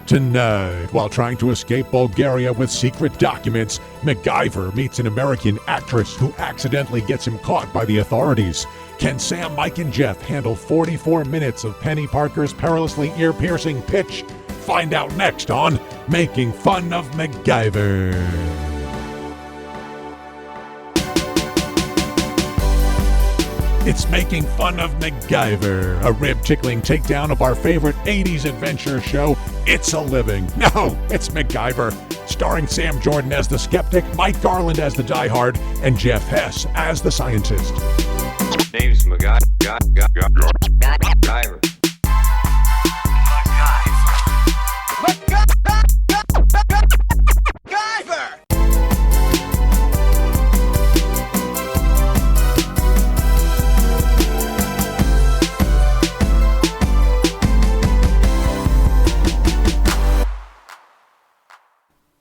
Tonight, while trying to escape Bulgaria with secret documents, MacGyver meets an American actress who accidentally gets him caught by the authorities. Can Sam, Mike, and Jeff handle 44 minutes of Penny Parker's perilously ear-piercing pitch? Find out next on Making Fun of MacGyver. It's Making Fun of MacGyver, a rib-tickling takedown of our favorite 80s adventure show, It's a Living. No, it's MacGyver, starring Sam Jordan as the skeptic, Mike Garland as the diehard, and Jeff Hess as the scientist. Name's MacGyver.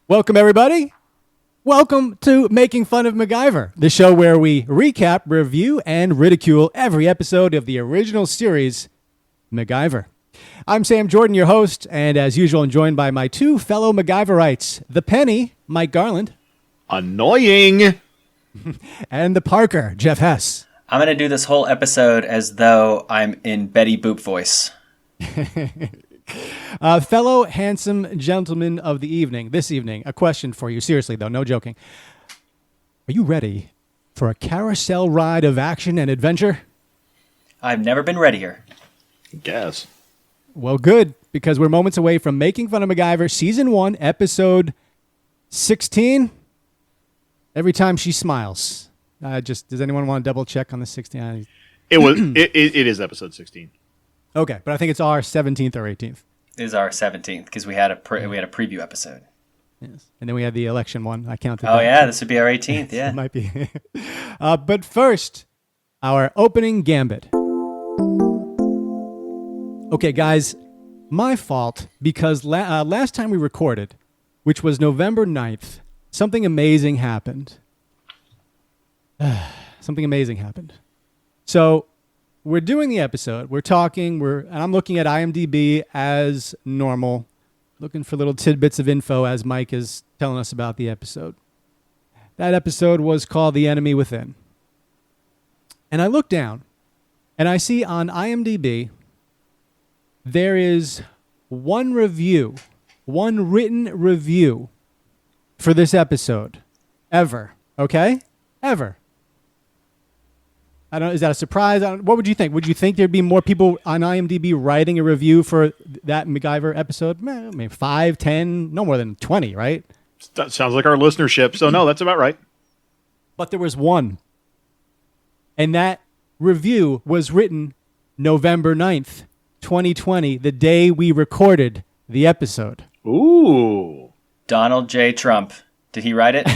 Welcome, everybody. Welcome to Making Fun of MacGyver, the show where we recap, review, and ridicule every episode of the original series, MacGyver. I'm Sam Jordan, your host, and as usual, I'm joined by my two fellow MacGyverites, the Penny, Mike Garland. Annoying. And the Parker, Jeff Hess. I'm going to do this whole episode as though I'm in Betty Boop voice. Fellow handsome gentlemen of the evening, this evening, a question for you. Seriously, though, no joking. Are you ready for a carousel ride of action and adventure? I've never been readier. Guess. Well, good, because we're moments away from Making Fun of MacGyver, Season 1, Episode 16. Every time she smiles. Does anyone want to double check on the 16? It is Episode 16. Okay, but I think it's our 17th or 18th. It is our 17th because we had a preview episode. Yes, and then we had the election one. I counted. Oh that. yeah, this would be our 18th. Yeah, It might be. But first, our opening gambit. Okay, guys, my fault because last time we recorded, which was November 9th, something amazing happened. Something amazing happened. So we're doing the episode. We're talking. And I'm looking at IMDb as normal, looking for little tidbits of info as Mike is telling us about the episode. That episode was called The Enemy Within. And I look down, and I see on IMDb there is one review, one written review for this episode, ever. Okay, ever. I don't know, is that a surprise? What would you think? Would you think there'd be more people on IMDb writing a review for that MacGyver episode? Maybe 5, 10, no more than 20, right? That sounds like our listenership, so no, that's about right. But there was one. And that review was written November 9th, 2020, the day we recorded the episode. Ooh. Donald J. Trump. Did he write it?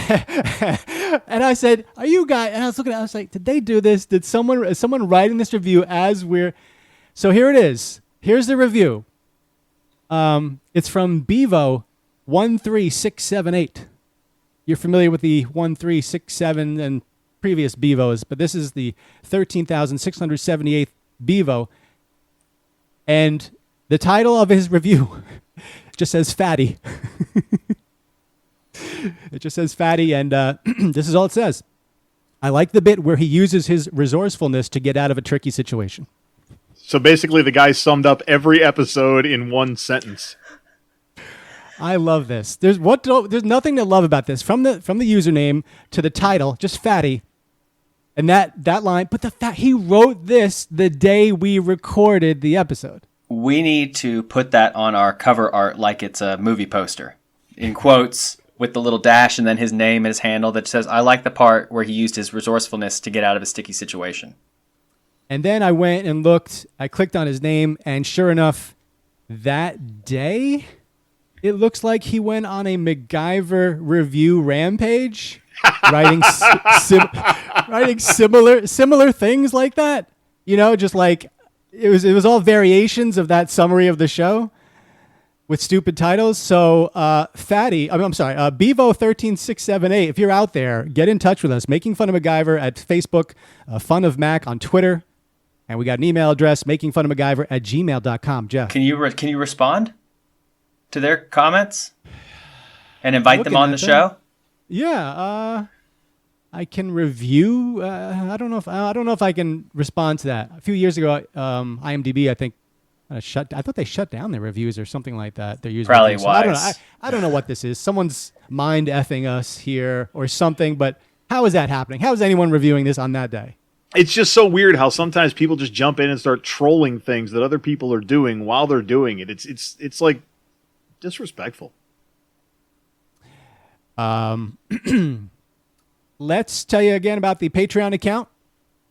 And I said, "Are you guys?" And I was looking at it, I was like, "Did they do this? Is someone writing this review as we're?" So here it is. Here's the review. It's from Bevo 13678. You're familiar with the 1367 and previous Bevos, but this is the 13,678th Bevo. And the title of his review just says "Fatty." It just says "Fatty," and this is all it says. I like the bit where he uses his resourcefulness to get out of a tricky situation. So basically the guy summed up every episode in one sentence. I love this. There's nothing to love about this. From the username to the title, just "Fatty." And that line, but he wrote this the day we recorded the episode. We need to put that on our cover art like it's a movie poster. In quotes, with the little dash and then his name and his handle that says, "I like the part where he used his resourcefulness to get out of a sticky situation." And then I went and looked. I clicked on his name, and sure enough, that day, it looks like he went on a MacGyver review rampage, writing similar things like that. You know, just like it was all variations of that summary of the show with stupid titles. So Bevo 13678, if you're out there, get in touch with us. Making Fun of MacGyver at Facebook, Fun of Mac on Twitter, and we got an email address, makingfunofmacgyver@gmail.com. Jeff, can you respond to their comments and invite them on the show? Yeah, I can review. I don't know if I can respond to that. A few years ago, IMDb, I think, I thought they shut down their reviews or something like that. Their user Probably reviews. So I don't know. wise. I don't know what this is. Someone's mind effing us here or something. But how is that happening? How is anyone reviewing this on that day? It's just so weird how sometimes people just jump in and start trolling things that other people are doing while they're doing it. It's like disrespectful. Let's tell you again about the Patreon account,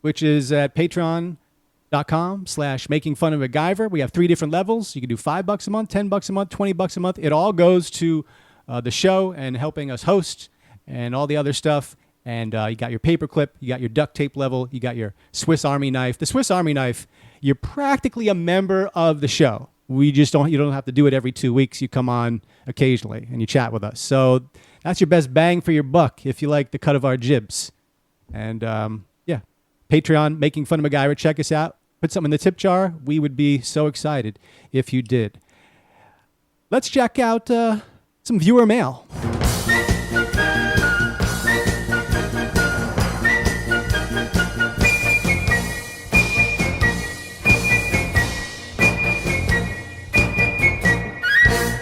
which is at patreon.com/making fun of MacGyver. We have 3 different levels. You can do $5 a month, $10 a month, $20 a month. It all goes to the show and helping us host and all the other stuff. And you got your paperclip, you got your duct tape level, you got your Swiss Army knife. The Swiss Army knife, you're practically a member of the show. You don't have to do it every 2 weeks. You come on occasionally and you chat with us. So that's your best bang for your buck if you like the cut of our jibs. And yeah, Patreon, Making Fun of MacGyver. Check us out. Put something in the tip jar. We would be so excited if you did. Let's check out some viewer mail.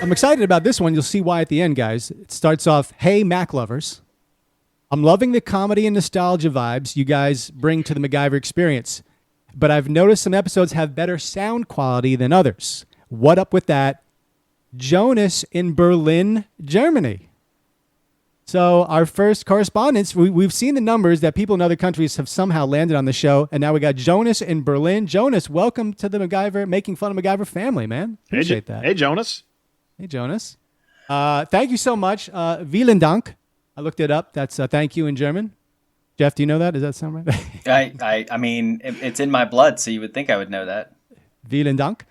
I'm excited about this one. You'll see why at the end, guys. It starts off, "Hey, Mac lovers. I'm loving the comedy and nostalgia vibes you guys bring to the MacGyver experience, but I've noticed some episodes have better sound quality than others. What up with that? Jonas in Berlin, Germany." So our first correspondence, we've seen the numbers that people in other countries have somehow landed on the show, and now we got Jonas in Berlin. Jonas, welcome to the MacGyver, Making Fun of MacGyver family, man. Appreciate that. Hey, Jonas. Hey, Jonas. Thank you so much. Vielen Dank. I looked it up. That's thank you in German. Jeff, do you know that? Does that sound right? I mean, it's in my blood, so you would think I would know that. Vielen Dank.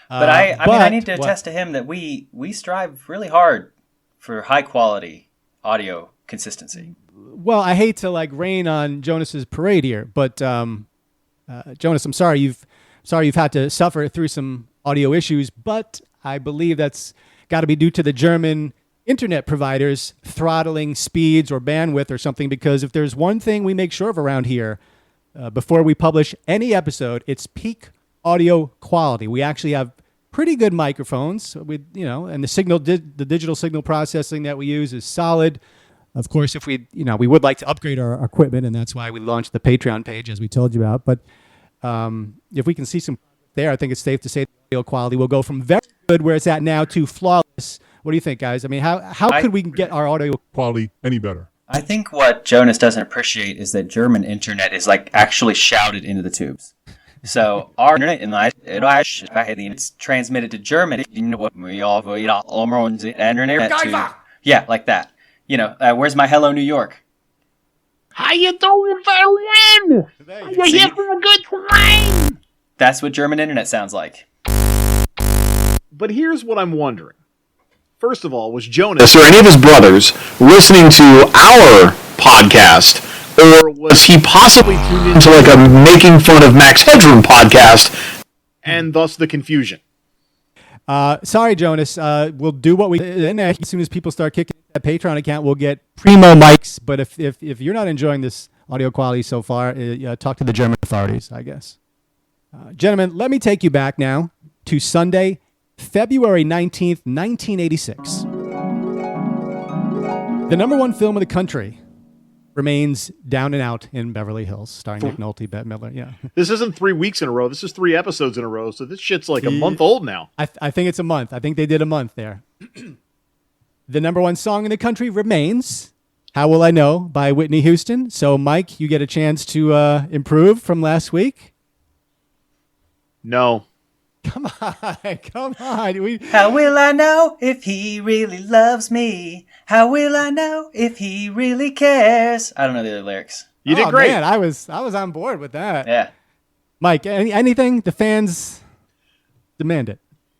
But I need to attest to him that we strive really hard for high quality audio consistency. Well, I hate to rain on Jonas's parade here, but Jonas, I'm sorry you've had to suffer through some audio issues, but I believe that's got to be due to the German internet providers throttling speeds or bandwidth or something, because if there's one thing we make sure of around here before we publish any episode, it's peak audio quality. We actually have pretty good microphones, and the digital signal processing that we use is solid. Of course, if we would like to upgrade our equipment, and that's why we launched the Patreon page, as we told you about. But if we can see some there, I think it's safe to say the audio quality will go from very good where it's at now to flawless. What do you think, guys? I mean, how could we get our audio quality any better? I think what Jonas doesn't appreciate is that German internet is actually shouted into the tubes. So our internet it's transmitted to German. Yeah, like that. Where's my hello New York? How you doing, Berlin? Are you here for a good time? That's what German internet sounds like. But here's what I'm wondering. First of all, was Jonas or any of his brothers listening to our podcast, or was he possibly tuned into a Making Fun of Max Headroom podcast, and thus the confusion? Sorry, Jonas. We'll do what we can. As soon as people start kicking that Patreon account, we'll get primo mics. But if you're not enjoying this audio quality so far, talk to the German authorities, I guess. Gentlemen, let me take you back now to Sunday, February 19th, 1986. The number one film of the country remains Down and Out in Beverly Hills, starring Nick Nolte, Bette Midler. Yeah. This isn't 3 weeks in a row. This is 3 episodes in a row. So this shit's a month old now. I think it's a month. I think they did a month there. The number one song in the country remains How Will I Know by Whitney Houston. So, Mike, you get a chance to improve from last week. No. Come on. How will I know if he really loves me? How will I know if he really cares? I don't know the other lyrics. You did great. Man, I was on board with that. Yeah. Mike, anything? The fans demand it.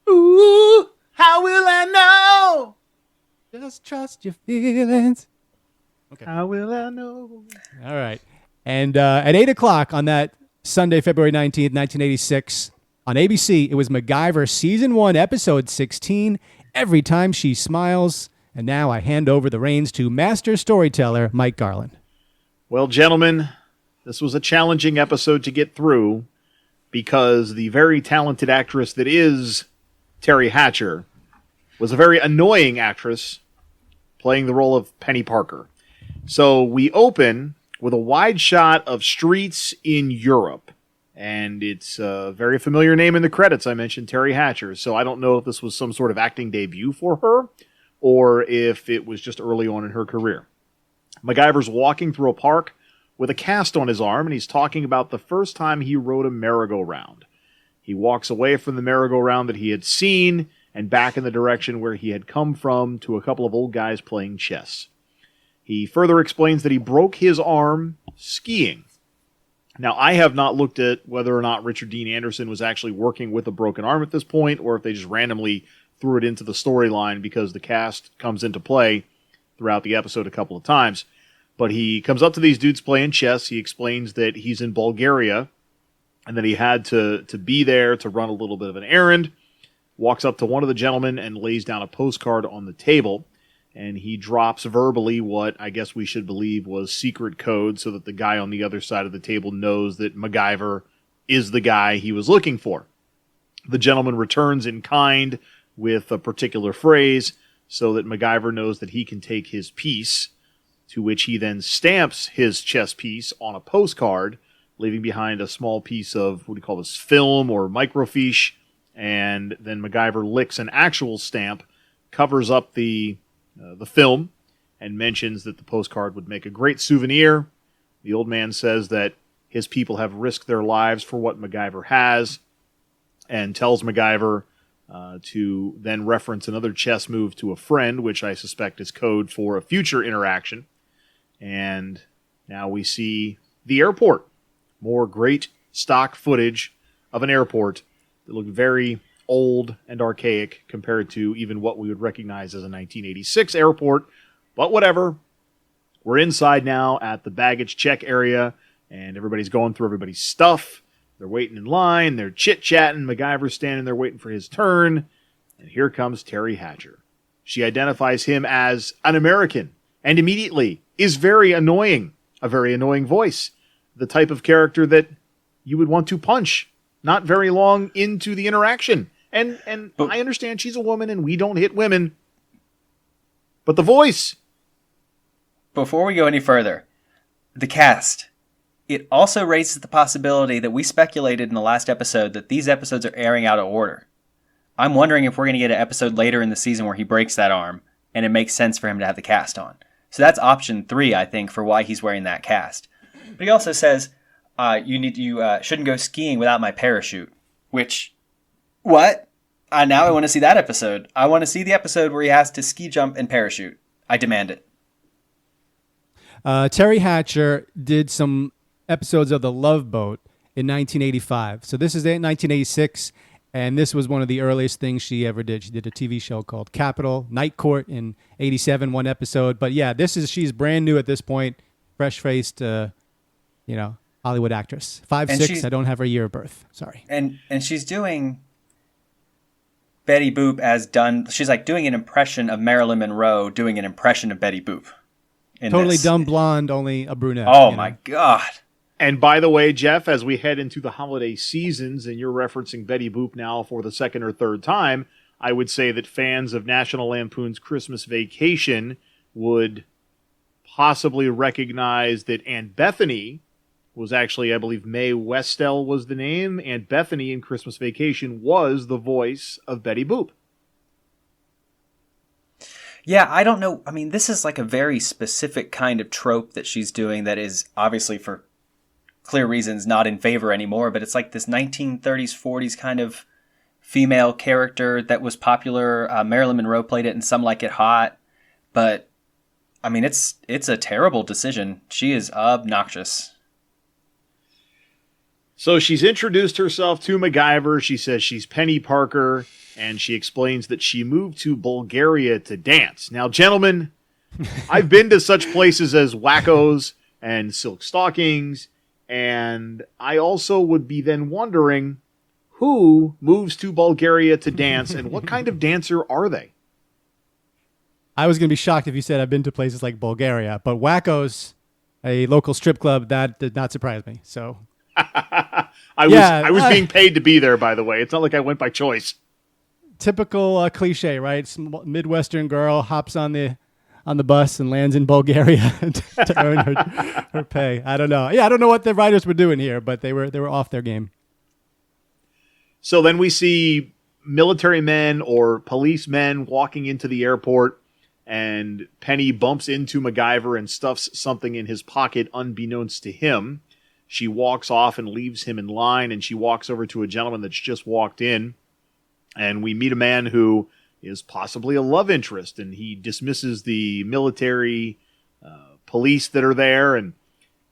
Ooh, how will I know? Just trust your feelings. Okay. How will I know? All right. And at 8 o'clock on that Sunday, February 19th, 1986, on ABC, it was MacGyver Season 1, Episode 16, every time she smiles. And now I hand over the reins to master storyteller Mike Garland. Well, gentlemen, this was a challenging episode to get through because the very talented actress that is Terry Hatcher was a very annoying actress playing the role of Penny Parker. So we open with a wide shot of streets in Europe. And it's a very familiar name in the credits. I mentioned Terry Hatcher. So I don't know if this was some sort of acting debut for her or if it was just early on in her career. MacGyver's walking through a park with a cast on his arm, and he's talking about the first time he rode a merry-go-round. He walks away from the merry-go-round that he had seen and back in the direction where he had come from to a couple of old guys playing chess. He further explains that he broke his arm skiing. Now, I have not looked at whether or not Richard Dean Anderson was actually working with a broken arm at this point, or if they just randomly threw it into the storyline because the cast comes into play throughout the episode a couple of times. But he comes up to these dudes playing chess. He explains that he's in Bulgaria and that he had to be there to run a little bit of an errand. Walks up to one of the gentlemen and lays down a postcard on the table. And he drops verbally what I guess we should believe was secret code so that the guy on the other side of the table knows that MacGyver is the guy he was looking for. The gentleman returns in kind with a particular phrase so that MacGyver knows that he can take his piece, to which he then stamps his chess piece on a postcard, leaving behind a small piece of, what do you call this, film or microfiche, and then MacGyver licks an actual stamp, covers up the film, and mentions that the postcard would make a great souvenir. The old man says that his people have risked their lives for what MacGyver has, and tells MacGyver to then reference another chess move to a friend, which I suspect is code for a future interaction. And now we see the airport. More great stock footage of an airport that looked very old and archaic compared to even what we would recognize as a 1986 airport. But whatever. We're inside now at the baggage check area, and everybody's going through everybody's stuff. They're waiting in line. They're chit-chatting. MacGyver's standing there waiting for his turn. And here comes Terry Hatcher. She identifies him as an American and immediately is very annoying. A very annoying voice. The type of character that you would want to punch not very long into the interaction. And I understand she's a woman and we don't hit women. But the voice. Before we go any further, the cast. It also raises the possibility that we speculated in the last episode that these episodes are airing out of order. I'm wondering if we're going to get an episode later in the season where he breaks that arm, and it makes sense for him to have the cast on. So that's option 3, I think, for why he's wearing that cast. But he also says, you shouldn't go skiing without my parachute. Which, what? Now I want to see that episode. I want to see the episode where he has to ski jump and parachute. I demand it. Terry Hatcher did some episodes of The Love Boat in 1985. So this is in 1986, and this was one of the earliest things she ever did. She did a TV show called Capital, Night Court in 87, one episode. But yeah, she's brand new at this point, fresh-faced, Hollywood actress. 5'6", I don't have her year of birth. Sorry. And she's doing Betty Boop as done. She's like doing an impression of Marilyn Monroe, doing an impression of Betty Boop. Totally dumb blonde, only a brunette. Oh my God. And by the way, Jeff, as we head into the holiday seasons, and you're referencing Betty Boop now for the second or third time, I would say that fans of National Lampoon's Christmas Vacation would possibly recognize that Aunt Bethany was actually, I believe, Mae Westell was the name. Aunt Bethany in Christmas Vacation was the voice of Betty Boop. Yeah, I don't know. I mean, this is like a very specific kind of trope that she's doing that is obviously for clear reasons not in favor anymore, but it's like this 1930s, 40s kind of female character that was popular. Marilyn Monroe played it in Some Like It Hot, but I mean, it's a terrible decision. She is obnoxious. So she's introduced herself to MacGyver. She says she's Penny Parker, and she explains that she moved to Bulgaria to dance. Now, gentlemen, I've been to such places as Wackos and Silk Stockings, and I also would be then wondering who moves to Bulgaria to dance, and what kind of dancer are they? I was going to be shocked if you said I've been to places like Bulgaria, but Wacko's, a local strip club, that did not surprise me. So I was being paid to be there, by the way. It's not like I went by choice. Typical cliche, right? Midwestern girl hops on the bus and lands in Bulgaria to earn her pay. I don't know. Yeah, I don't know what the writers were doing here, but they were off their game. So then we see military men or policemen walking into the airport, and Penny bumps into MacGyver and stuffs something in his pocket unbeknownst to him. She walks off and leaves him in line, and she walks over to a gentleman that's just walked in, and we meet a man who is possibly a love interest, and he dismisses the military police that are there, and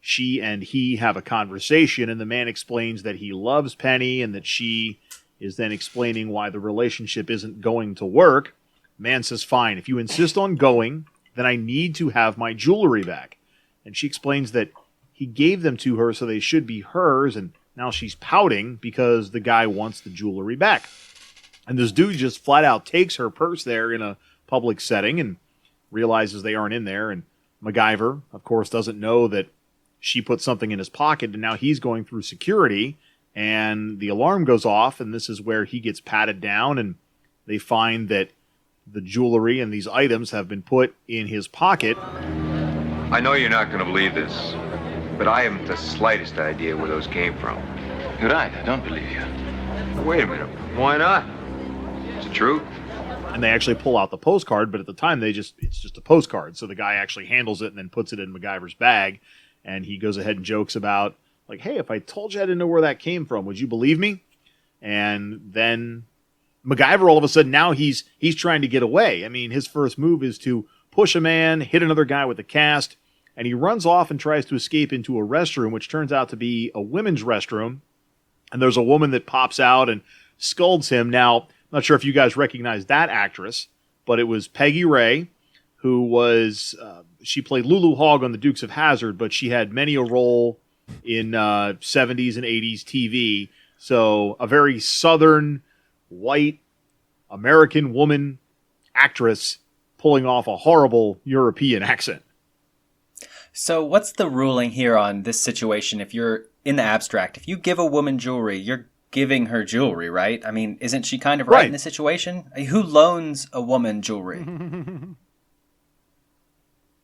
she and he have a conversation, and the man explains that he loves Penny and that she is then explaining why the relationship isn't going to work. Man says, fine, if you insist on going, then I need to have my jewelry back. And she explains that he gave them to her so they should be hers, and now she's pouting because the guy wants the jewelry back. And this dude just flat out takes her purse there in a public setting and realizes they aren't in there. And MacGyver, of course, doesn't know that she put something in his pocket, and now he's going through security, and the alarm goes off, and this is where he gets patted down, and they find that the jewelry and these items have been put in his pocket. I know you're not going to believe this, but I haven't the slightest idea where those came from. You're right, I don't believe you. Wait a minute. Why not? Is it true? And they actually pull out the postcard, but at the time it's just a postcard. So the guy actually handles it and then puts it in MacGyver's bag, and he goes ahead and jokes about, like, hey, if I told you I didn't know where that came from, would you believe me? And then MacGyver, all of a sudden, now he's trying to get away. I mean, his first move is to push a man, hit another guy with a cast, and he runs off and tries to escape into a restroom, which turns out to be a women's restroom. And there's a woman that pops out and scolds him. Now, I'm not sure if you guys recognize that actress, but it was Peggy Ray, who was, she played Lulu Hogg on The Dukes of Hazzard, but she had many a role in 70s and 80s TV. So a very southern, white, American woman actress pulling off a horrible European accent. So what's the ruling here on this situation? If you're in the abstract, if you give a woman jewelry, you're giving her jewelry, right? I mean, isn't she kind of right in this situation? Who loans a woman jewelry?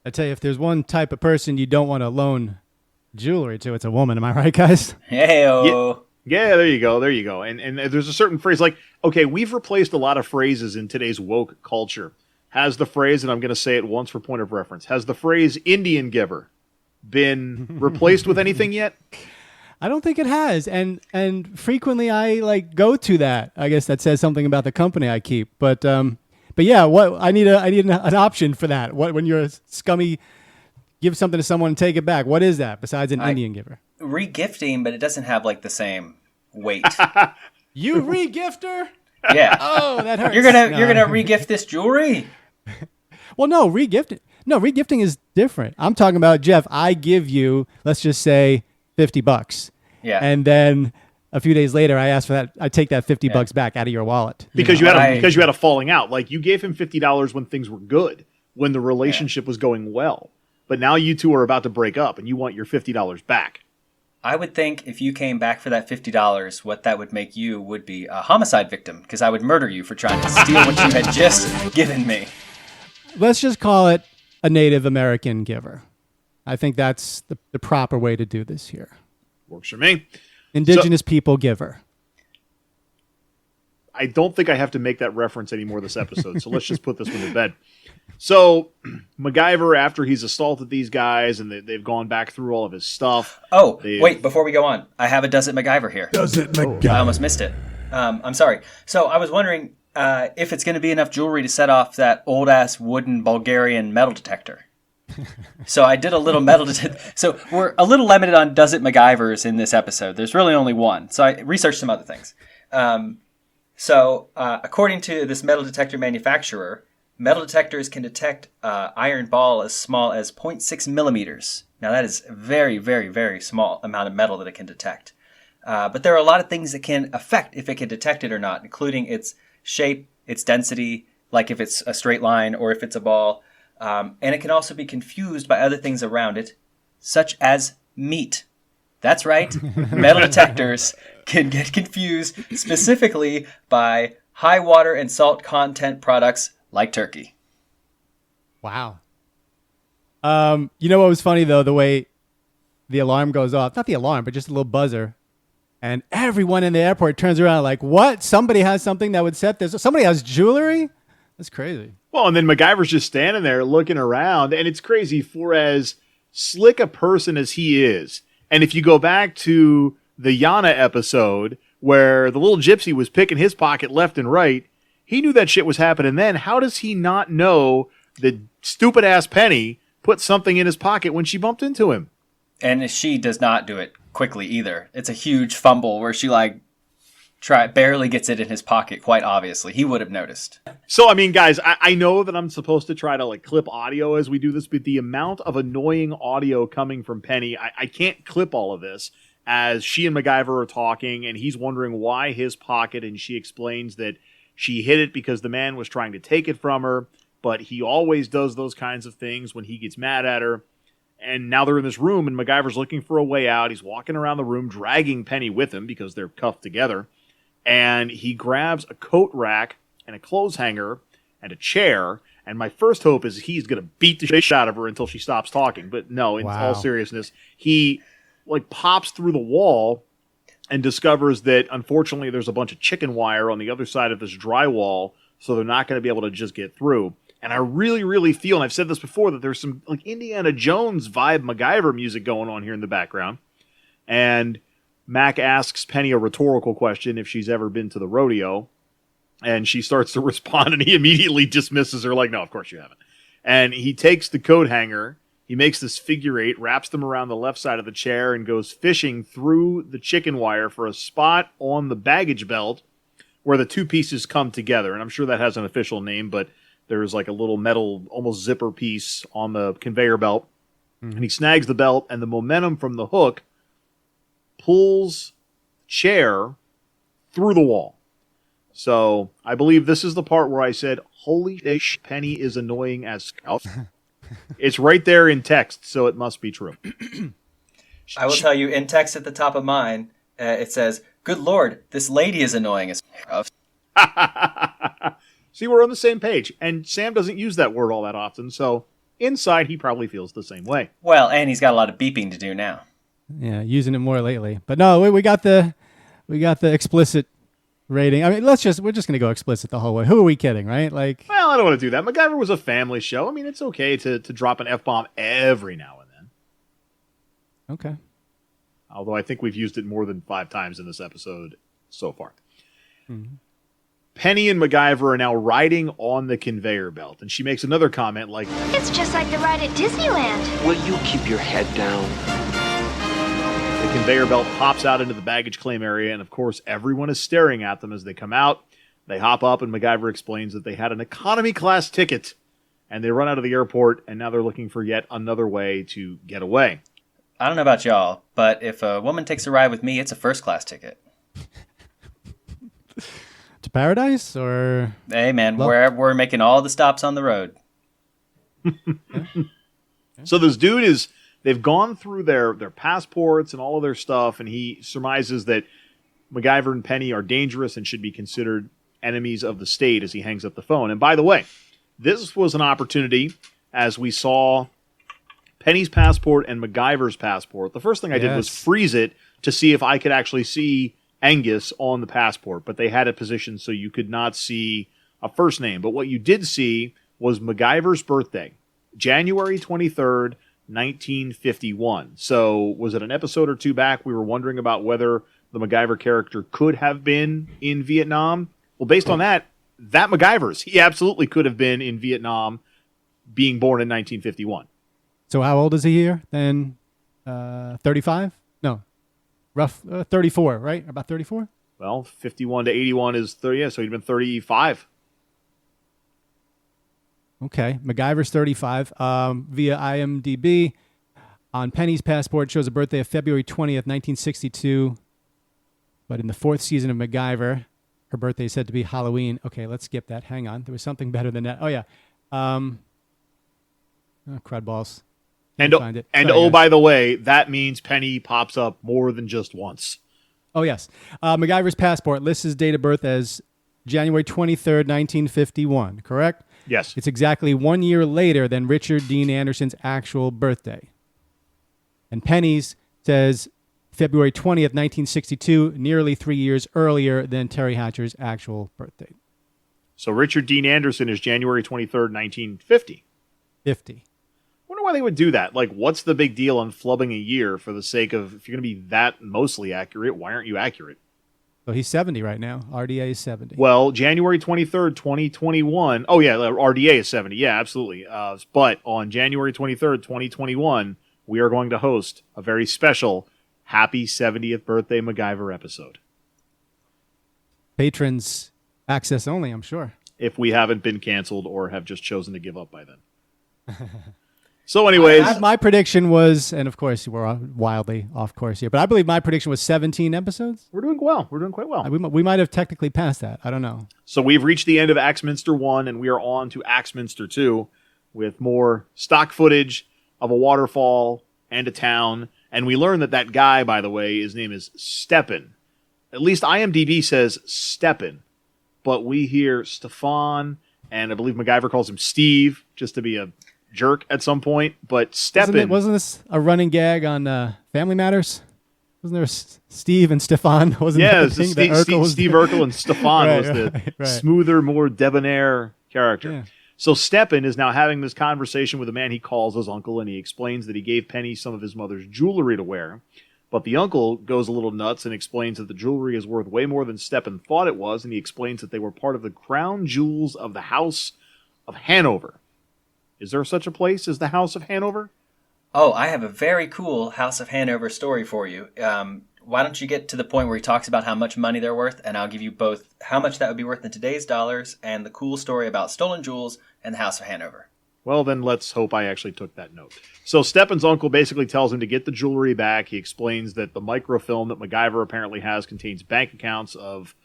I tell you, if there's one type of person you don't want to loan jewelry to, it's a woman. Am I right, guys? Hey-o. Yeah, there you go. There you go. And there's a certain phrase like, okay, we've replaced a lot of phrases in today's woke culture. Has the phrase, and I'm going to say it once for point of reference, has the phrase Indian giver been replaced with anything yet? I don't think it has. And frequently I go to that. I guess that says something about the company I keep. But yeah, what I need an option for that. What, when you're a scummy, give something to someone and take it back. What is that besides an Indian giver? Regifting, but it doesn't have the same weight. You regifter? Yeah. Oh, that hurts. You're gonna regift this jewelry? Well, no, regifting. No, regifting is different. I'm talking about, Jeff, I give you, let's just say, $50. Yeah. And then a few days later, I ask for that. I take that $50 back out of your wallet. Because you had a falling out. Like, you gave him $50 when things were good, when the relationship was going well. But now you two are about to break up, and you want your $50 back. I would think if you came back for that $50, what that would make you would be a homicide victim, because I would murder you for trying to steal what you had just given me. Let's just call it a Native American giver. I think that's the proper way to do this here. Works for me. Indigenous people giver. I don't think I have to make that reference anymore this episode, so let's just put this one to bed. So, MacGyver, after he's assaulted these guys and they've gone back through all of his stuff. Oh, wait, before we go on, I have a Does It MacGyver here. Does it MacGyver? I almost missed it. I'm sorry. So I was wondering if it's going to be enough jewelry to set off that old-ass wooden Bulgarian metal detector. So I did a little metal detector. So we're a little limited on Does It MacGyvers in this episode. There's really only one. So I researched some other things. According to this metal detector manufacturer, metal detectors can detect iron ball as small as 0.6 millimeters. Now that is a very, very, very small amount of metal that it can detect. But there are a lot of things that can affect if it can detect it or not, including its shape, its density, like if it's a straight line or if it's a ball. And it can also be confused by other things around it, such as meat. That's right. Metal detectors can get confused specifically by high water and salt content products like turkey. Wow. You know what was funny, though? The way the alarm goes off. Not the alarm, but just a little buzzer. And everyone in the airport turns around like, what? Somebody has something that would set this. Somebody has jewelry? That's crazy. Well, and then MacGyver's just standing there looking around, and it's crazy for as slick a person as he is. And if you go back to the Yana episode where the little gypsy was picking his pocket left and right, he knew that shit was happening then. How does he not know that stupid-ass Penny put something in his pocket when she bumped into him? And she does not do it quickly either. It's a huge fumble where she barely gets it in his pocket, quite obviously. He would have noticed. So, I mean, guys, I know that I'm supposed to try to clip audio as we do this, but the amount of annoying audio coming from Penny, I can't clip all of this as she and MacGyver are talking, and he's wondering why his pocket, and she explains that she hid it because the man was trying to take it from her, but he always does those kinds of things when he gets mad at her. And now they're in this room, and MacGyver's looking for a way out. He's walking around the room, dragging Penny with him because they're cuffed together. And he grabs a coat rack and a clothes hanger and a chair. And my first hope is he's going to beat the shit out of her until she stops talking. But no, in all seriousness, he pops through the wall and discovers that, unfortunately, there's a bunch of chicken wire on the other side of this drywall, so they're not going to be able to just get through. And I really, really feel, and I've said this before, that there's some Indiana Jones vibe MacGyver music going on here in the background. And Mac asks Penny a rhetorical question if she's ever been to the rodeo. And she starts to respond, and he immediately dismisses her like, no, of course you haven't. And he takes the coat hanger, he makes this figure eight, wraps them around the left side of the chair, and goes fishing through the chicken wire for a spot on the baggage belt where the two pieces come together. And I'm sure that has an official name, but there's a little metal, almost zipper piece on the conveyor belt. Mm-hmm. And he snags the belt, and the momentum from the hook pulls the chair through the wall. So I believe this is the part where I said, holy shit, Penny is annoying as hell. It's right there in text, so it must be true. I will tell you, in text at the top of mine, it says, good Lord, this lady is annoying as hell. See, we're on the same page, and Sam doesn't use that word all that often, so inside he probably feels the same way. Well, and he's got a lot of beeping to do now. Yeah, using it more lately. But no, we got the explicit rating. I mean, we're just going to go explicit the whole way. Who are we kidding, right? Well, I don't want to do that. MacGyver was a family show. I mean, it's okay to drop an F-bomb every now and then. Okay. Although I think we've used it more than 5 times in this episode so far. Mm-hmm. Penny and MacGyver are now riding on the conveyor belt, and she makes another comment like, it's just like the ride at Disneyland. Will you keep your head down? The conveyor belt pops out into the baggage claim area, and of course everyone is staring at them as they come out. They hop up, and MacGyver explains that they had an economy class ticket, and they run out of the airport, and now they're looking for yet another way to get away. I don't know about y'all, but if a woman takes a ride with me, it's a first class ticket. To paradise, or hey man, we're making all the stops on the road. So this dude they've gone through their passports and all of their stuff, and he surmises that MacGyver and Penny are dangerous and should be considered enemies of the state as he hangs up the phone. And by the way, this was an opportunity as we saw Penny's passport and MacGyver's passport. The first thing I did was freeze it to see if I could actually see Angus on the passport, but they had it positioned so you could not see a first name. But what you did see was MacGyver's birthday, January 23rd, 1951. So was it an episode or two back we were wondering about whether the MacGyver character could have been in Vietnam? Well, based on that MacGyver's. He absolutely could have been in Vietnam, being born in 1951. So how old is he here then? 35? No. Rough 34, right? About 34? Well, 51 to 81 is 30, yeah, so he'd been 35. Okay. MacGyver's 35. Via IMDb, on Penny's passport shows a birthday of February 20th, 1962. But in the 4th season of MacGyver, Her birthday is said to be Halloween. Okay, let's skip that. Hang on. There was something better than that. Oh, yeah. Crud balls. And Can't find it. and Sorry, guys. by the way, that means Penny pops up more than just once. Oh, yes. MacGyver's passport lists his date of birth as January 23rd, 1951, correct? Yes. It's exactly 1 year later than Richard Dean Anderson's actual birthday. And Penny's says February 20th, 1962, nearly 3 years earlier than Terry Hatcher's actual birthday. So Richard Dean Anderson is January 23rd, 1950. 50. Wonder why they would do that. Like, what's the big deal on flubbing a year for the sake of, if you're going to be that mostly accurate, why aren't you accurate? So he's 70 right now. RDA is 70. Well, January 23rd, 2021. Oh, yeah, RDA is 70. Yeah, absolutely. But on January 23rd, 2021, we are going to host a very special Happy 70th Birthday MacGyver episode. Patrons access only, I'm sure. If we haven't been canceled or have just chosen to give up by then. So anyways. My prediction was, and of course we're wildly off course here, but I believe my prediction was 17 episodes. We're doing well. We're doing quite well. We might have technically passed that. I don't know. So we've reached the end of Axminster 1, and we are on to Axminster 2 with more stock footage of a waterfall and a town. And we learn that guy, by the way, his name is Stepan. At least IMDb says Stepan. But we hear Stefan, and I believe MacGyver calls him Steve, just to be a jerk at some point. But Stepan... Wasn't this a running gag on Family Matters? Wasn't there Steve and Stefan? Wasn't that the thing? Steve Urkel and Stefan was the smoother, more debonair character. Yeah. So Stepan is now having this conversation with a man he calls his uncle, and he explains that he gave Penny some of his mother's jewelry to wear. But the uncle goes a little nuts and explains that the jewelry is worth way more than Stepan thought it was, and he explains that they were part of the crown jewels of the House of Hanover. Is there such a place as the House of Hanover? Oh, I have a very cool House of Hanover story for you. Why don't you get to the point where he talks about how much money they're worth, and I'll give you both how much that would be worth in today's dollars and the cool story about stolen jewels and the House of Hanover. Well, then let's hope I actually took that note. So Stepan's uncle basically tells him to get the jewelry back. He explains that the microfilm that MacGyver apparently has contains bank accounts of,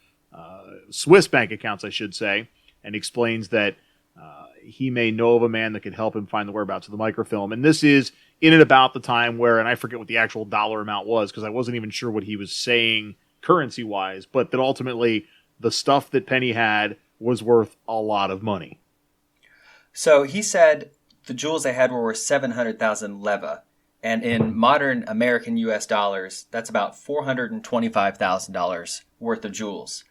Swiss bank accounts, I should say, and explains that he may know of a man that could help him find the whereabouts of the microfilm. And this is in and about the time where, and I forget what the actual dollar amount was because I wasn't even sure what he was saying currency-wise, but that ultimately the stuff that Penny had was worth a lot of money. So he said the jewels they had were worth 700,000 leva, and in modern American U.S. dollars, that's about $425,000 worth of jewels.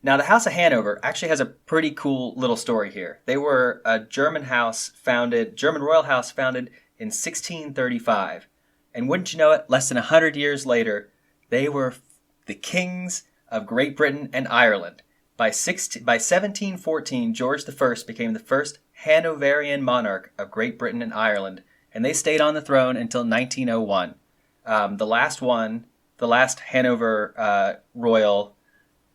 Now, the House of Hanover actually has a pretty cool little story here. They were a German royal house founded in 1635. And wouldn't you know it, less than 100 years later, they were the kings of Great Britain and Ireland. By 1714, George I became the first Hanoverian monarch of Great Britain and Ireland, and they stayed on the throne until 1901. The last Hanover royal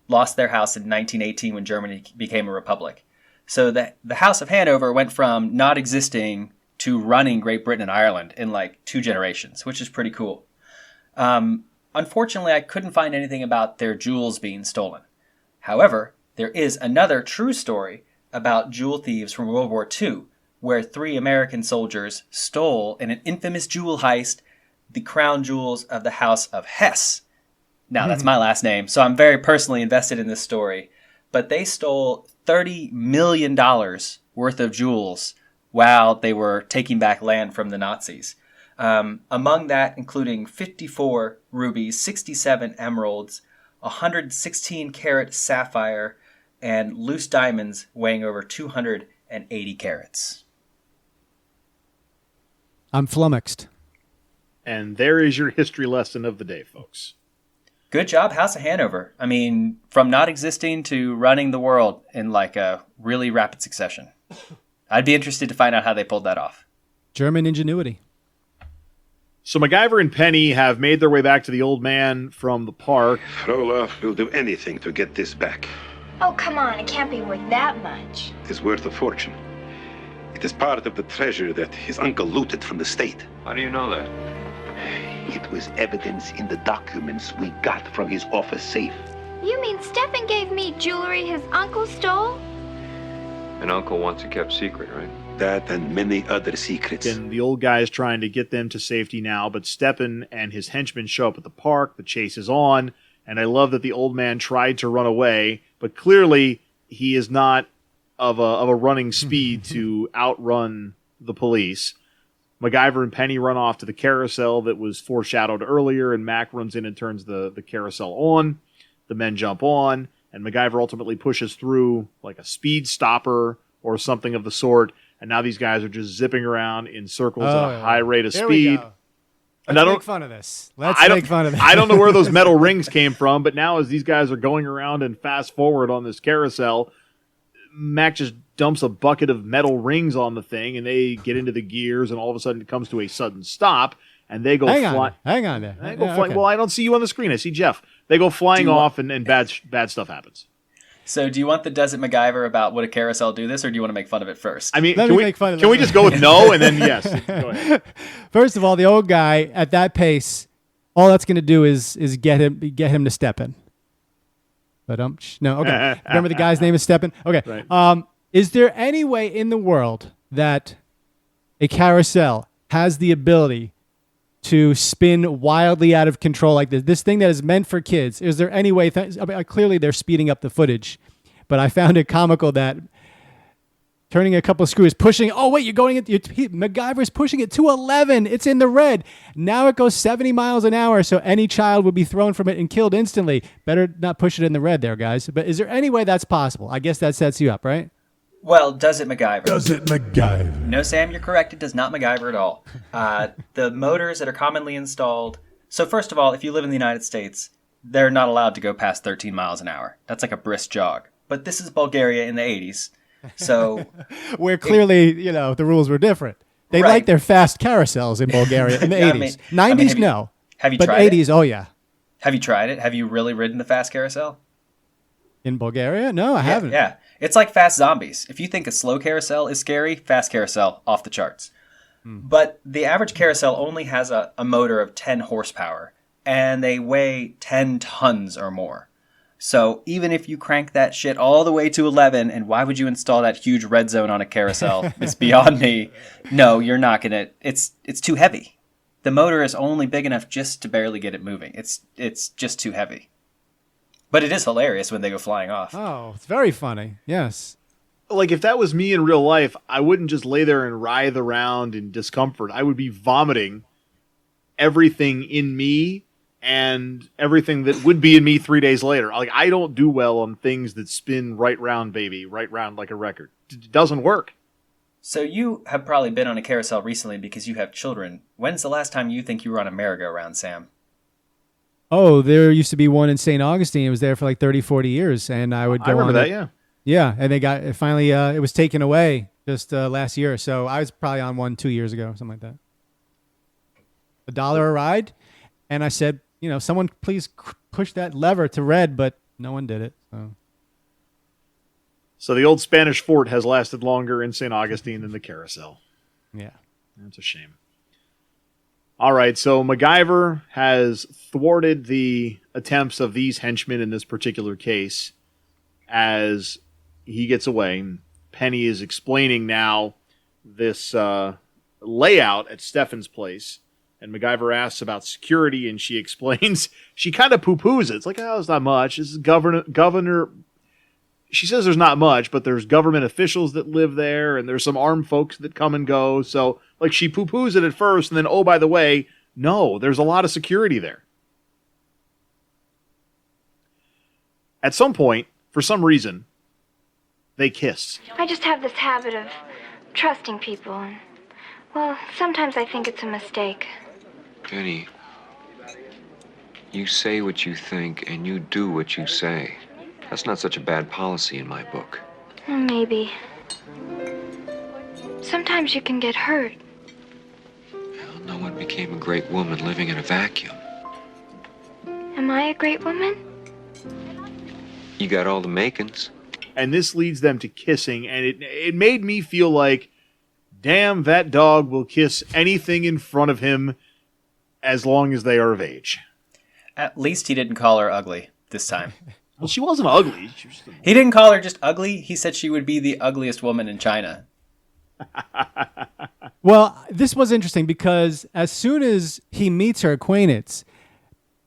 lost their house in 1918 when Germany became a republic. So the House of Hanover went from not existing to running Great Britain and Ireland in like 2 generations, which is pretty cool. Unfortunately, I couldn't find anything about their jewels being stolen. However, there is another true story about jewel thieves from World War II, where 3 American soldiers stole, in an infamous jewel heist, the crown jewels of the House of Hesse. Now, that's my last name, so I'm very personally invested in this story. But they stole $30 million worth of jewels while they were taking back land from the Nazis. Among that, including 54 rubies, 67 emeralds, 116-carat sapphire, and loose diamonds weighing over 280 carats. I'm flummoxed. And there is your history lesson of the day, folks. Good job, House of Hanover. I mean, from not existing to running the world in like a really rapid succession. I'd be interested to find out how they pulled that off. German ingenuity. So MacGyver and Penny have made their way back to the old man from the park. Frolov will do anything to get this back. Oh, come on. It can't be worth that much. It is worth a fortune. It is part of the treasure that his uncle looted from the state. How do you know that? It was evidence in the documents we got from his office safe. You mean And Stefan gave me jewelry his uncle stole? An uncle wants it kept secret, right? That and many other secrets. And the old guy is trying to get them to safety now, but Stepan and his henchmen show up at the park. The chase is on, and I love that the old man tried to run away, but clearly he is not of a running speed to outrun the police. MacGyver and Penny run off to the carousel that was foreshadowed earlier, and Mac runs in and turns the carousel on. The men jump on, and MacGyver ultimately pushes through like a speed stopper or something of the sort, and now these guys are just zipping around in circles at a high rate of speed. Let's make fun of this. Let's make fun of this. I don't know where those metal rings came from, but now as these guys are going around and fast forward on this carousel, Mac just dumps a bucket of metal rings on the thing, and they get into the gears, and all of a sudden it comes to a sudden stop, and they go flying. Hang on there. Okay. Well, I don't see you on the screen. I see Jeff. They go flying off, and bad stuff happens. So do you want the Does It MacGyver about would a carousel do this, or do you want to make fun of it first? I mean, can we just go with no and then yes? Go ahead. First of all, the old guy at that pace, all that's going to do is get him to step in. But no, okay. Remember the guy's name is Stepan? Okay. Right. Is there any way in the world that a carousel has the ability to spin wildly out of control like this? This thing that is meant for kids. Is there any way? Clearly, they're speeding up the footage, but I found it comical that turning a couple of screws, pushing. Oh wait, you're going. MacGyver's pushing it to 11. It's in the red. Now it goes 70 miles an hour, so any child would be thrown from it and killed instantly. Better not push it in the red, there, guys. But is there any way that's possible? I guess that sets you up, right? Well, does it MacGyver? Does it MacGyver? No, Sam, you're correct. It does not MacGyver at all. The motors that are commonly installed. So first of all, if you live in the United States, they're not allowed to go past 13 miles an hour. That's like a brisk jog. But this is Bulgaria in the 80s. So where clearly, the rules were different. They like their fast carousels in Bulgaria in the 80s. 90s, no. Have you but tried 80s, it? oh yeah. Have you tried it? Have you really ridden the fast carousel? In Bulgaria? No, I haven't. Yeah. It's like fast zombies. If you think a slow carousel is scary, fast carousel, off the charts. But the average carousel only has a motor of 10 horsepower, and they weigh 10 tons or more. So even if you crank that shit all the way to 11, and why would you install that huge red zone on a carousel? It's beyond me. No, you're not going to. It's too heavy. The motor is only big enough just to barely get it moving. It's just too heavy. But it is hilarious when they go flying off. Oh, it's very funny. Yes. Like, if that was me in real life, I wouldn't just lay there and writhe around in discomfort. I would be vomiting everything in me and everything that would be in me 3 days later. Like, I don't do well on things that spin right round, baby, right round like a record. It doesn't work. So you have probably been on a carousel recently because you have children. When's the last time you think you were on a merry-go-round, Sam? Oh, there used to be one in St. Augustine. It was there for like 30, 40 years. And I would go on. I remember that, yeah. Yeah, and they got finally. It was taken away just last year. So I was probably on one 2 years ago, something like that. $1 a ride, and I said, someone please push that lever to red, but no one did it. So the old Spanish fort has lasted longer in St. Augustine than the carousel. Yeah, that's a shame. All right, so MacGyver has thwarted the attempts of these henchmen in this particular case as he gets away. Penny is explaining now this layout at Stefan's place, and MacGyver asks about security, and she explains. She kind of poo-poos it. It's like, it's not much. This is governor. She says there's not much, but there's government officials that live there, and there's some armed folks that come and go. So, like, she poo-poos it at first, and then, oh, by the way, no, there's a lot of security there. At some point, for some reason, they kiss. I just have this habit of trusting people, and, well, sometimes I think it's a mistake. Penny, you say what you think, and you do what you say. That's not such a bad policy in my book. Maybe. Sometimes you can get hurt. Well, no one became a great woman living in a vacuum. Am I a great woman? You got all the makings. And this leads them to kissing, and it made me feel like, damn, that dog will kiss anything in front of him as long as they are of age. At least he didn't call her ugly this time. Well, she wasn't ugly. She was He didn't call her just ugly. He said she would be the ugliest woman in China. Well, this was interesting because as soon as he meets her acquaintance,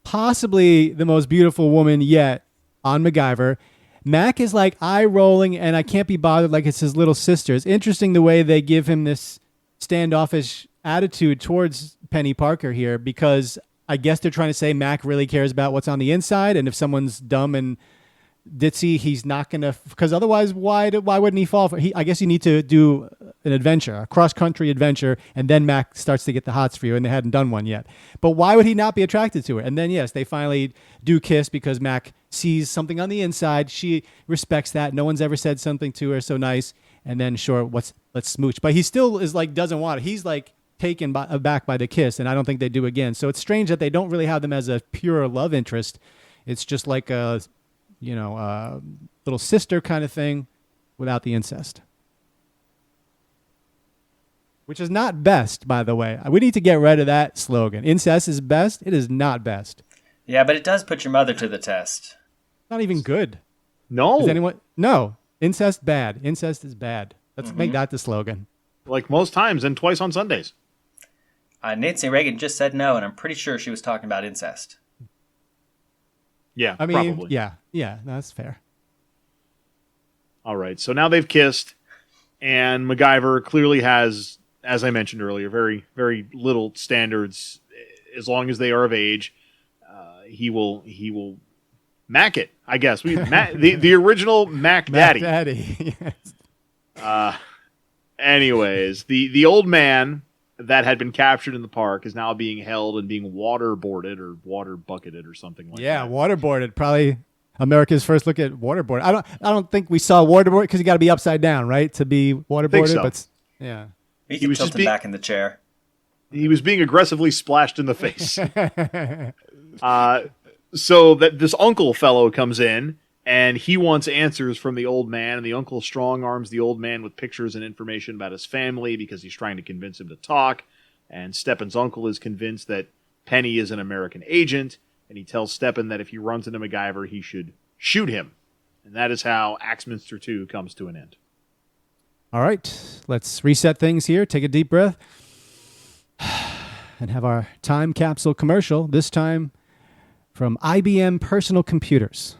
possibly the most beautiful woman yet on MacGyver, Mac is like eye rolling and I can't be bothered like it's his little sister. It's interesting the way they give him this standoffish attitude towards Penny Parker here because I guess they're trying to say Mac really cares about what's on the inside, and if someone's dumb and ditzy, he's not gonna. Because otherwise, why wouldn't he fall for? I guess you need to do an adventure, a cross country adventure, and then Mac starts to get the hots for you, and they hadn't done one yet. But why would he not be attracted to her? And then yes, they finally do kiss because Mac sees something on the inside. She respects that. No one's ever said something to her so nice. And then sure, let's smooch. But he still is like doesn't want it. He's like taken aback by the kiss, and I don't think they do again. So it's strange that they don't really have them as a pure love interest. It's just like a, little sister kind of thing without the incest. Which is not best, by the way. We need to get rid of that slogan. Incest is best. It is not best. Yeah, but it does put your mother to the test. Not even good. No. Is anyone? No. Incest bad. Incest is bad. Let's make that the slogan. Like most times and twice on Sundays. Nancy Reagan just said no, and I'm pretty sure she was talking about incest. Yeah, I mean, probably. Yeah, that's fair. All right, so now they've kissed, and MacGyver clearly has, as I mentioned earlier, very, very little standards. As long as they are of age, he will Mac it, I guess. The original Mac Daddy. Mac Daddy. Yes. Anyways, the old man that had been captured in the park is now being held and being waterboarded or water bucketed or something like that. Yeah, waterboarded. Probably America's first look at waterboard. I don't think we saw waterboard because you got to be upside down, right, to be waterboarded. So. But yeah, he was tilted back in the chair. He was being aggressively splashed in the face. So that this uncle fellow comes in and he wants answers from the old man, and the uncle strong arms the old man with pictures and information about his family because he's trying to convince him to talk. And Stepan's uncle is convinced that Penny is an American agent, and he tells Stepan that if he runs into MacGyver, he should shoot him. And that is how Axminster 2 comes to an end. All right, let's reset things here. Take a deep breath and have our time capsule commercial, this time from IBM Personal Computers.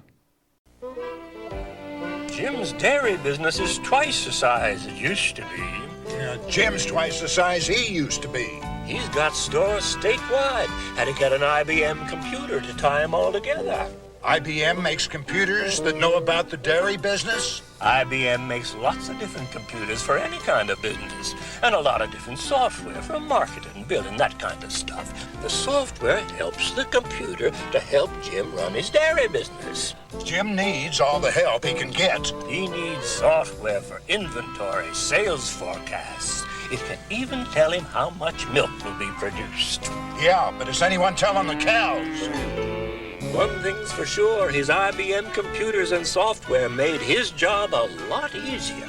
Jim's dairy business is twice the size it used to be. Yeah, Jim's twice the size he used to be. He's got stores statewide. Had to get an IBM computer to tie them all together. IBM makes computers that know about the dairy business? IBM makes lots of different computers for any kind of business, and a lot of different software for marketing, billing, that kind of stuff. The software helps the computer to help Jim run his dairy business. Jim needs all the help he can get. He needs software for inventory, sales forecasts. It can even tell him how much milk will be produced. Yeah, but is anyone telling the cows? One thing's for sure, his IBM computers and software made his job a lot easier.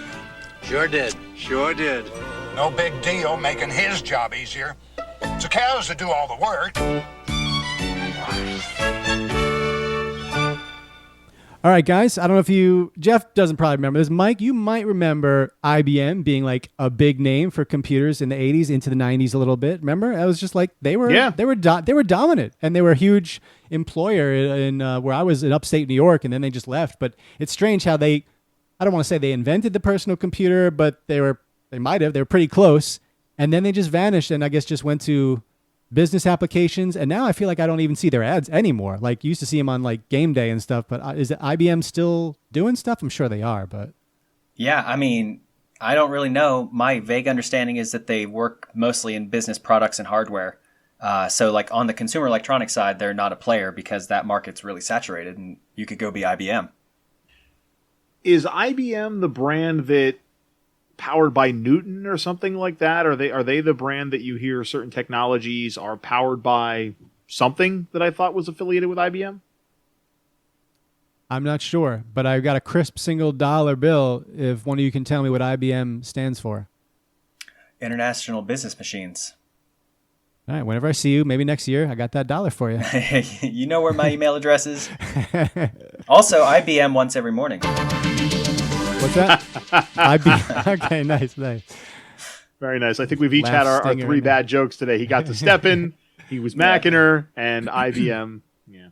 Sure did. Sure did. No big deal making his job easier. It's the cows that do all the work. All right, guys. I don't know if Jeff doesn't probably remember this. Mike, you might remember IBM being like a big name for computers in the 80s into the 90s a little bit. Remember? It was just like they were dominant, and they were a huge employer in where I was in upstate New York, and then they just left. But it's strange how I don't want to say they invented the personal computer, but they were pretty close, and then they just vanished, and I guess just went to business applications, and now I feel like I don't even see their ads anymore. Like you used to see them on like game day and stuff, but is IBM still doing stuff? I'm sure they are, but yeah, I mean, I don't really know. My vague understanding is that they work mostly in business products and hardware. So like on the consumer electronics side, they're not a player because that market's really saturated, and you could go be IBM. Is IBM the brand that powered by Newton or something like that? Are they the brand that you hear certain technologies are powered by something that I thought was affiliated with IBM? I'm not sure, but I've got a crisp $1 bill if one of you can tell me what IBM stands for. International Business Machines. All right, whenever I see you, maybe next year, I got that $1 for you. You know where my email address is. Also, IBM once every morning. What's that? Okay, nice. Very nice. I think we've each had our 3 bad jokes today. He got to Steppen, he was macking her, and IBM. Yeah.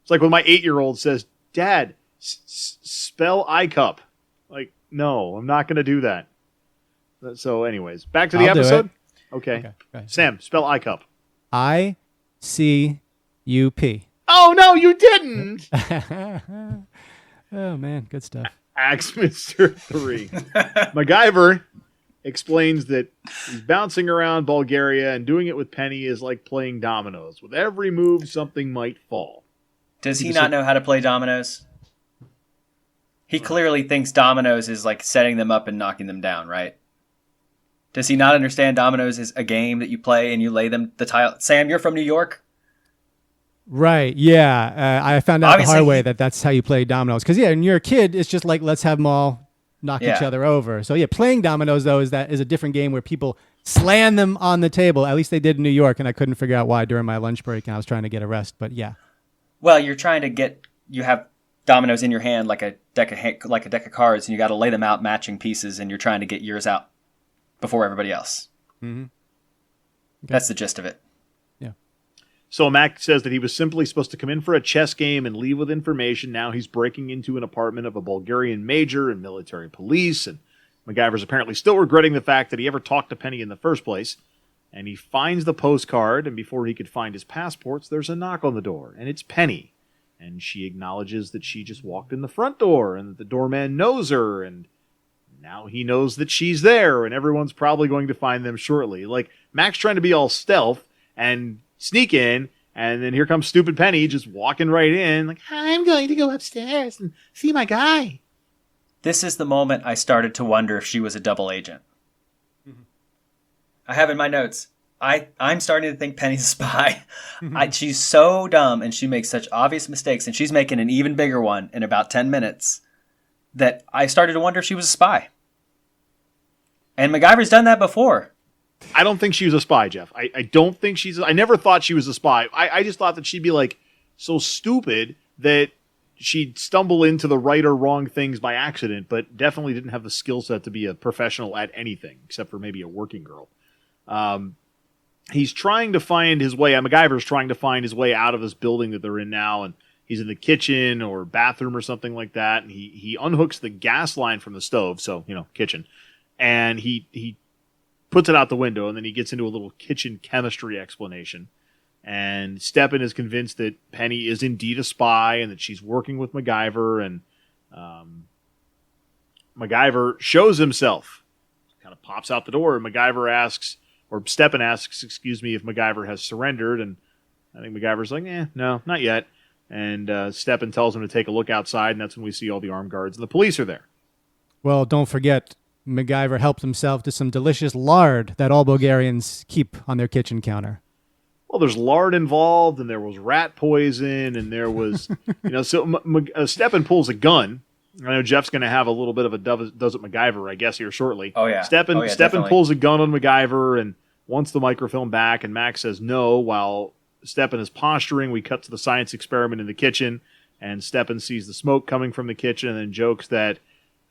It's like when my 8-year-old says, Dad, spell iCup. Like, no, I'm not going to do that. So anyways, back to the episode. Okay. Sam, spell iCup. ICUP. Oh, no, you didn't. Oh, man. Good stuff. Axminster 3. MacGyver explains that he's bouncing around Bulgaria and doing it with Penny is like playing dominoes. With every move, something might fall. Does he not know how to play dominoes? He clearly thinks dominoes is like setting them up and knocking them down, right? Does he not understand dominoes is a game that you play and you lay them the tile? Sam, you're from New York? Right, yeah. I found out the hard way that that's how you play dominoes. Because, yeah, when you're a kid, it's just like, let's have them all knock each other over. So, yeah, playing dominoes, though, is a different game where people slam them on the table. At least they did in New York, and I couldn't figure out why during my lunch break, and I was trying to get a rest. But, yeah. Well, you're trying to you have dominoes in your hand like a deck of cards, and you got to lay them out matching pieces, and you're trying to get yours out before everybody else. Mm-hmm. Okay. That's the gist of it. Yeah. So Mac says that he was simply supposed to come in for a chess game and leave with information. Now he's breaking into an apartment of a Bulgarian major in military police, and MacGyver's apparently still regretting the fact that he ever talked to Penny in the first place. And he finds the postcard, and before he could find his passports, there's a knock on the door, and it's Penny. And she acknowledges that she just walked in the front door, and that the doorman knows her, and now he knows that she's there, and everyone's probably going to find them shortly. Like, Mac's trying to be all stealth and sneak in, and then here comes stupid Penny just walking right in, like, I'm going to go upstairs and see my guy. This is the moment I started to wonder if she was a double agent. Mm-hmm. I have in my notes, I'm starting to think Penny's a spy. Mm-hmm. She's so dumb, and she makes such obvious mistakes, and she's making an even bigger one in about 10 minutes, that I started to wonder if she was a spy. And MacGyver's done that before. I don't think she was a spy, Jeff. I don't think I never thought she was a spy. I just thought that she'd be like so stupid that she'd stumble into the right or wrong things by accident, but definitely didn't have the skill set to be a professional at anything, except for maybe a working girl. He's trying to find his way. MacGyver's trying to find his way out of this building that they're in now, and he's in the kitchen or bathroom or something like that, and he unhooks the gas line from the stove, so, kitchen. And he puts it out the window, and then he gets into a little kitchen chemistry explanation. And Steppen is convinced that Penny is indeed a spy and that she's working with MacGyver. And MacGyver shows himself, kind of pops out the door, and Steppen asks, if MacGyver has surrendered. And I think MacGyver's like, no, not yet. And Steppen tells him to take a look outside, and that's when we see all the armed guards and the police are there. Well, don't forget, MacGyver helped himself to some delicious lard that all Bulgarians keep on their kitchen counter. Well, there's lard involved, and there was rat poison, and there was, so Steppen pulls a gun. I know Jeff's going to have a little bit of a does it MacGyver, I guess, here shortly. Oh, yeah. Steppen pulls a gun on MacGyver and wants the microfilm back, and Mac says no. While Steppen is posturing, we cut to the science experiment in the kitchen, and Steppen sees the smoke coming from the kitchen and then jokes that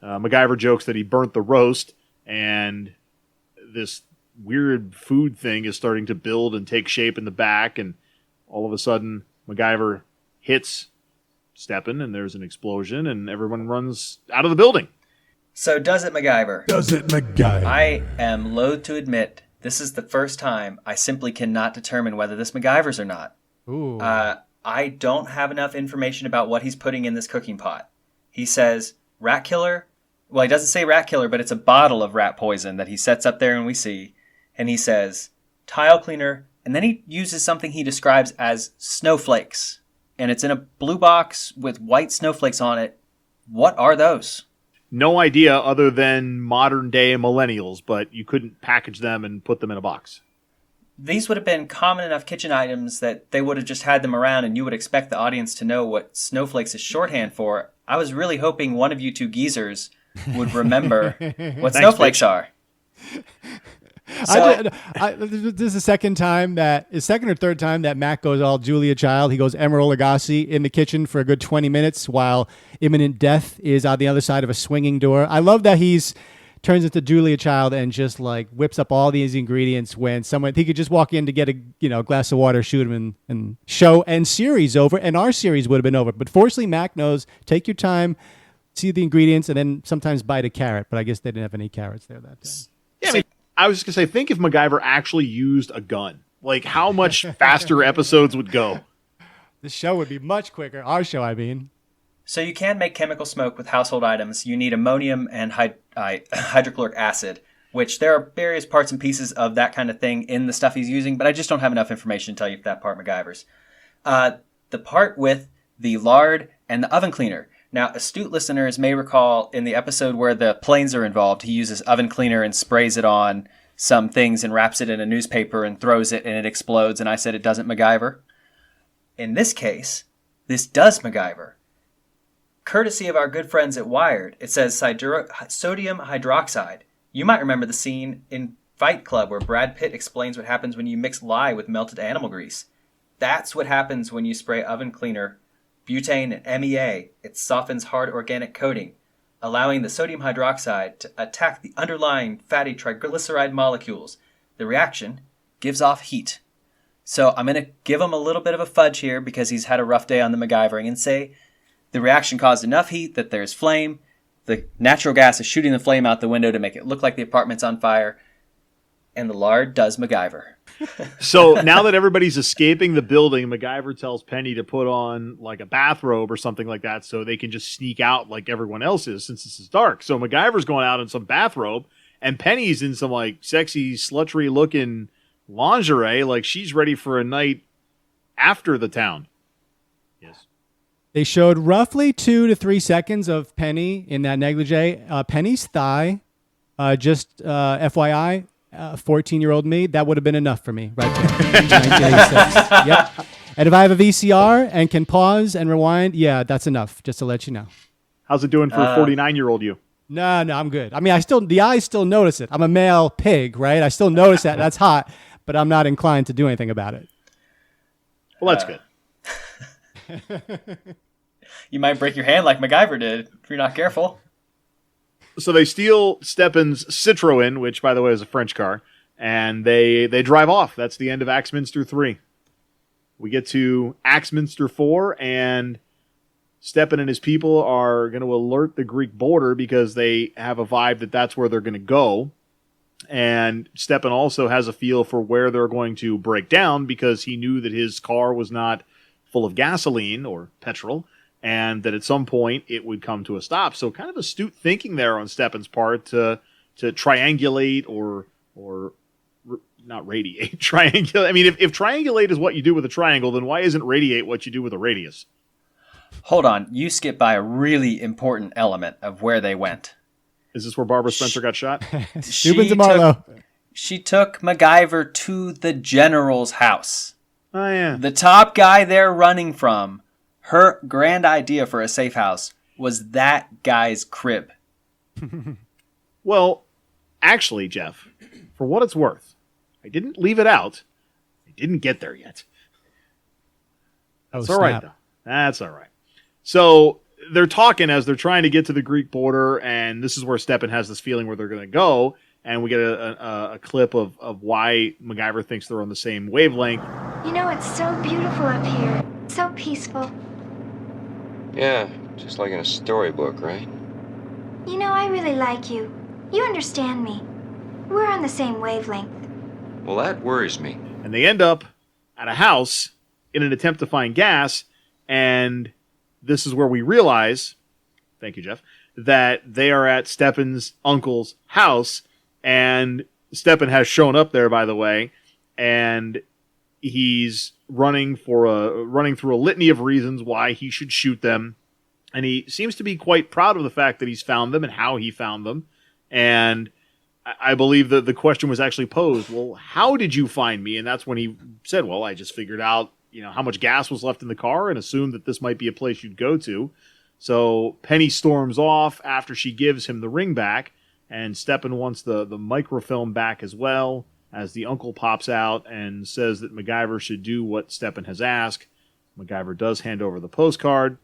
MacGyver jokes that he burnt the roast, and this weird food thing is starting to build and take shape in the back, and all of a sudden MacGyver hits Steppen, and there's an explosion, and everyone runs out of the building. So does it MacGyver? Does it MacGyver? I am loath to admit this is the first time I simply cannot determine whether this MacGyver's or not. Ooh. I don't have enough information about what he's putting in this cooking pot. He says rat killer. Well, he doesn't say rat killer, but it's a bottle of rat poison that he sets up there and we see. And he says tile cleaner, and then he uses something he describes as snowflakes. And it's in a blue box with white snowflakes on it. What are those? No idea other than modern day millennials, but you couldn't package them and put them in a box. These would have been common enough kitchen items that they would have just had them around and you would expect the audience to know what snowflakes is shorthand for. I was really hoping one of you two geezers would remember what snowflakes are. This is the second or third time that Mac goes all Julia Child. He goes Emeril Lagasse in the kitchen for a good 20 minutes while imminent death is on the other side of a swinging door. I love that turns into Julia Child and just like whips up all these ingredients when he could just walk in to get a glass of water, shoot him, and show and series over, and our series would have been over. But fortunately, Mac knows, take your time, see the ingredients, and then sometimes bite a carrot. But I guess they didn't have any carrots there that day. Yeah, I mean, I was just gonna say, think if MacGyver actually used a gun, like how much faster episodes would go. The show would be much quicker. Our show, I mean. So you can make chemical smoke with household items. You need ammonium and hydrochloric acid, which there are various parts and pieces of that kind of thing in the stuff he's using, but I just don't have enough information to tell you if that part MacGyver's. The part with the lard and the oven cleaner. Now, astute listeners may recall in the episode where the planes are involved, he uses oven cleaner and sprays it on some things and wraps it in a newspaper and throws it and it explodes, and I said it doesn't MacGyver. In this case, this does MacGyver. Courtesy of our good friends at Wired, it says sodium hydroxide. You might remember the scene in Fight Club where Brad Pitt explains what happens when you mix lye with melted animal grease. That's what happens when you spray oven cleaner, butane, and MEA. It softens hard organic coating, allowing the sodium hydroxide to attack the underlying fatty triglyceride molecules. The reaction gives off heat. So I'm going to give him a little bit of a fudge here because he's had a rough day on the MacGyvering and say the reaction caused enough heat that there's flame. The natural gas is shooting the flame out the window to make it look like the apartment's on fire. And the lard does MacGyver. So now that everybody's escaping the building, MacGyver tells Penny to put on like a bathrobe or something like that so they can just sneak out like everyone else is since this is dark. So MacGyver's going out in some bathrobe and Penny's in some like sexy, sluttery looking lingerie like she's ready for a night after the town. Yes. They showed roughly 2 to 3 seconds of Penny in that negligee. Penny's thigh, just FYI, 14-year-old me, that would have been enough for me right there. 1986. Yep. And if I have a VCR and can pause and rewind, yeah, that's enough, just to let you know. How's it doing for a 49-year-old you? No, I'm good. I mean, the eyes still notice it. I'm a male pig, right? I still notice that. That's hot, but I'm not inclined to do anything about it. Well, that's good. You might break your hand like MacGyver did if you're not careful. So they steal Stepan's Citroën, which, by the way, is a French car, and they drive off. That's the end of Axminster 3. We get to Axminster 4, and Stepan and his people are going to alert the Greek border because they have a vibe that that's where they're going to go. And Stepan also has a feel for where they're going to break down because he knew that his car was not full of gasoline or petrol, and that at some point it would come to a stop. So kind of astute thinking there on Stepan's part to triangulate or not radiate. Triangulate. I mean, if triangulate is what you do with a triangle, then why isn't radiate what you do with a radius? Hold on. You skipped by a really important element of where they went. Is this where Barbara Spencer got shot? She took MacGyver to the general's house. Oh, yeah. The top guy they're running from, her grand idea for a safe house was that guy's crib. Well, actually, Jeff, for what it's worth, I didn't leave it out. I didn't get there yet. That's all right, though. That's all right. So they're talking as they're trying to get to the Greek border, and this is where Stepan has this feeling where they're going to go, and we get a clip of why MacGyver thinks they're on the same wavelength. You know, it's so beautiful up here. So peaceful. Yeah, just like in a storybook, right? You know, I really like you. You understand me. We're on the same wavelength. Well, that worries me. And they end up at a house in an attempt to find gas, and this is where we realize, thank you, Jeff, that they are at Stepan's uncle's house, and Stepan has shown up there, by the way, and he's running through a litany of reasons why he should shoot them, and he seems to be quite proud of the fact that he's found them and how he found them, and I believe that the question was actually posed, well, how did you find me? And that's when he said, well, I just figured out, how much gas was left in the car and assumed that this might be a place you'd go to. So Penny storms off after she gives him the ring back, and Stepan wants the microfilm back as well. as the uncle pops out and says that MacGyver should do what Steppen has asked. MacGyver does hand over the postcard.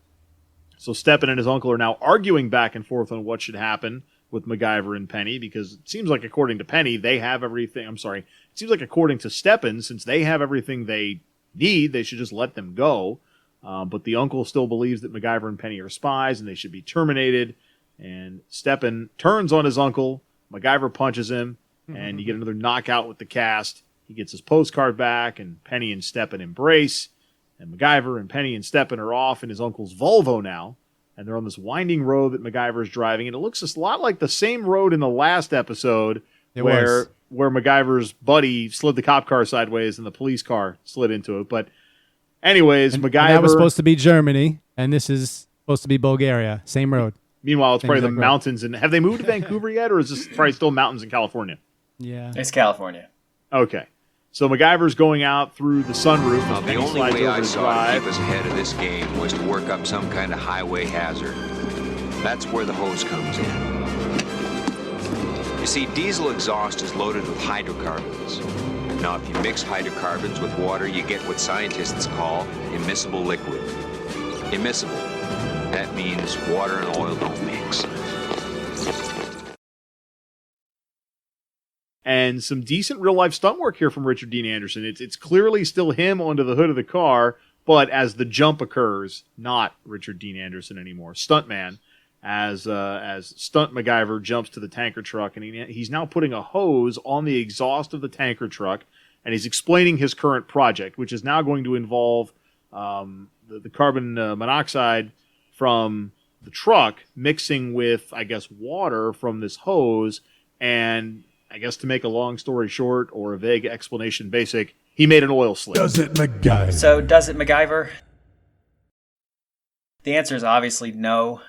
So Steppen and his uncle are now arguing back and forth on what should happen with MacGyver and Penny, because it seems like according to Penny, they have everything. I'm sorry. It seems like according to Steppen, since they have everything they need, they should just let them go. But the uncle still believes that MacGyver and Penny are spies and they should be terminated. And Steppen turns on his uncle. MacGyver punches him, and you get another knockout with the cast. He gets his postcard back, and Penny and Steppen embrace. And MacGyver and Penny and Steppen are off in his uncle's Volvo now. And they're on this winding road that MacGyver is driving. And it looks a lot like the same road in the last episode where MacGyver's buddy slid the cop car sideways and the police car slid into it. But anyways, MacGyver... And that was supposed to be Germany, and this is supposed to be Bulgaria. Same road. Meanwhile, it's probably the mountains. And have they moved to Vancouver yet, or is this probably still mountains in California? Yeah. It's California. Okay. So MacGyver's going out through the sunroof. Now, the only way I saw to keep us ahead of this game was to work up some kind of highway hazard. That's where the hose comes in. You see, diesel exhaust is loaded with hydrocarbons. Now, if you mix hydrocarbons with water, you get what scientists call immiscible liquid. Immiscible. That means water and oil don't mix. And some decent real-life stunt work here from Richard Dean Anderson. It's clearly still him onto the hood of the car, but as the jump occurs, not Richard Dean Anderson anymore. Stuntman, as Stunt MacGyver jumps to the tanker truck, and he's now putting a hose on the exhaust of the tanker truck, and he's explaining his current project, which is now going to involve the carbon monoxide from the truck mixing with, I guess, water from this hose. And I guess to make a long story short, or a vague explanation basic, he made an oil slick. Does it MacGyver? So, does it MacGyver? The answer is obviously no.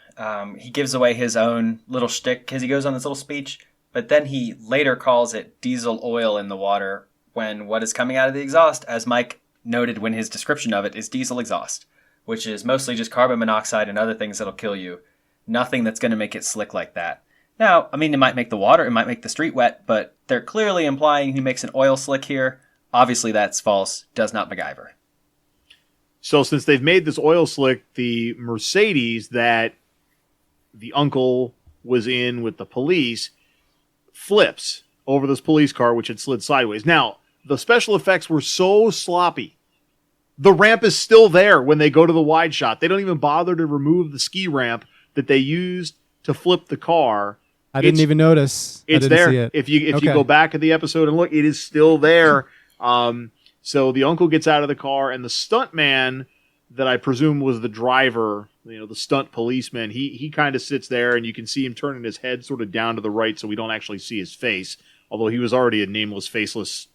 He gives away his own little shtick because he goes on this little speech, but then he later calls it diesel oil in the water when what is coming out of the exhaust, as Mike noted when his description of it, is diesel exhaust, which is mostly just carbon monoxide and other things that'll kill you. Nothing that's going to make it slick like that. Now, I mean, it might make the water, it might make the street wet, but they're clearly implying he makes an oil slick here. Obviously, that's false. Does not MacGyver. So since they've made this oil slick, the Mercedes that the uncle was in with the police flips over this police car, which had slid sideways. Now, the special effects were so sloppy. The ramp is still there when they go to the wide shot. They don't even bother to remove the ski ramp that they used to flip the car. I didn't even notice. It's there. If you go back at the episode and look, it is still there. So the uncle gets out of the car, and the stuntman that I presume was the driver, the stunt policeman, he kind of sits there, and you can see him turning his head sort of down to the right, so we don't actually see his face. Although he was already a nameless, faceless,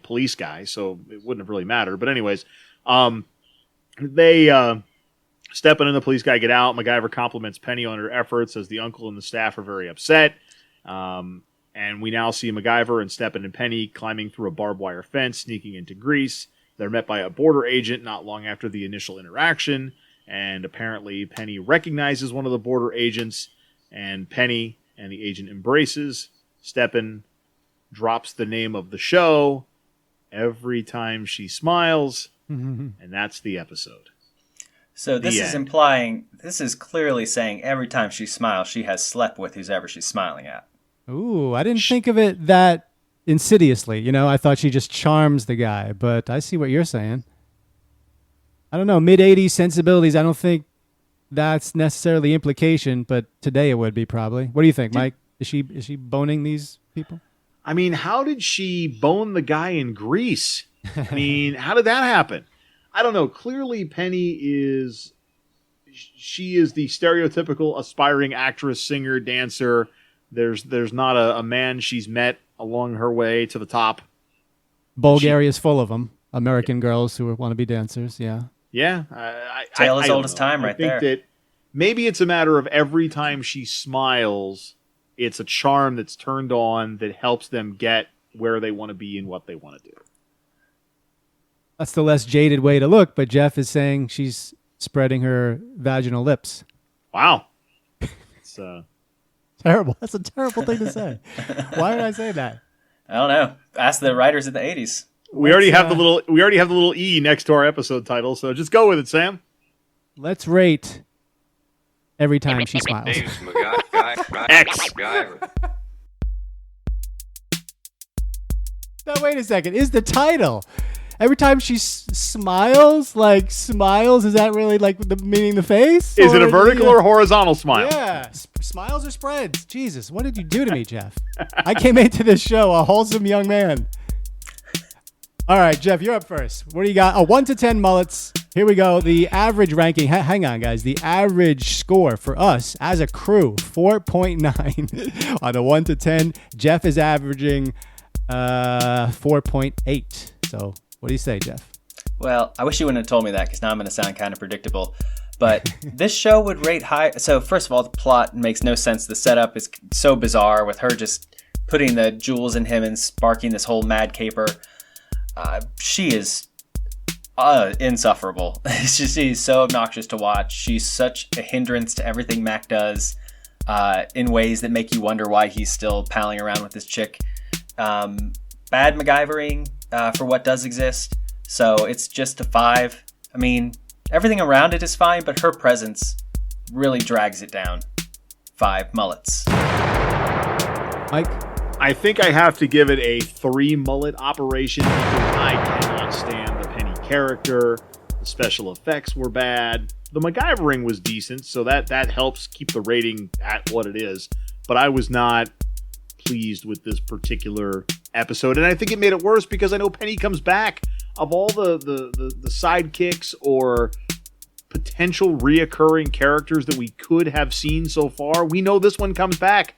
police guy, so it wouldn't have really mattered. But anyways, they Steppen and the police guy get out. MacGyver compliments Penny on her efforts as the uncle and the staff are very upset. And we now see MacGyver and Steppen and Penny climbing through a barbed wire fence, sneaking into Greece. They're met by a border agent not long after the initial interaction. And apparently Penny recognizes one of the border agents. And Penny and the agent embraces. Steppen drops the name of the show every time she smiles. And that's the episode. So this is implying, this is clearly saying every time she smiles, she has slept with whoever she's smiling at. Ooh, I didn't think of it that insidiously. I thought she just charms the guy, but I see what you're saying. I don't know, mid-'80s sensibilities, I don't think that's necessarily the implication, but today it would be probably. What do you think, Mike? Is she boning these people? I mean, how did she bone the guy in Greece? I mean, how did that happen? I don't know. Clearly, Penny is the stereotypical aspiring actress, singer, dancer. There's not a man she's met along her way to the top. Bulgaria is full of them. American girls who want to be dancers. Yeah. Yeah. Tale as old as time, right there. I think that maybe it's a matter of every time she smiles, it's a charm that's turned on that helps them get where they want to be and what they want to do. That's the less jaded way to look, but Jeff is saying she's spreading her vaginal lips. Wow. It's terrible. That's a terrible thing to say. Why did I say that? I don't know. Ask the writers in the 80s. We already have the little E next to our episode title, so just go with it, Sam. Let's rate every time she smiles. Name's MacGyver. X. Now, wait a second. Is the title every time she smiles? Like smiles? Is that really like the meaning the face? Is it a vertical or horizontal smile? Yeah, smiles or spreads. Jesus, what did you do to me, Jeff? I came into this show a wholesome young man. All right, Jeff, you're up first. What do you got? 1 to 10 mullets. Here we go. The average ranking. Hang on, guys. The average score for us as a crew, 4.9 on a 1 to 10. Jeff is averaging 4.8. So what do you say, Jeff? Well, I wish you wouldn't have told me that because now I'm going to sound kind of predictable. But this show would rate high. So first of all, the plot makes no sense. The setup is so bizarre with her just putting the jewels in him and sparking this whole mad caper. She is insufferable. She's so obnoxious to watch. She's such a hindrance to everything Mac does in ways that make you wonder why he's still palling around with this chick. Bad MacGyvering for what does exist. So it's just a 5. I mean, everything around it is fine, but her presence really drags it down. 5 mullets. Mike? I think I have to give it a 3 mullet operation because I cannot stand the Penny character. The special effects were bad. The MacGyvering was decent, so that helps keep the rating at what it is. But I was not pleased with this particular episode, and I think it made it worse because I know Penny comes back. Of all the sidekicks or potential reoccurring characters that we could have seen so far, we know this one comes back.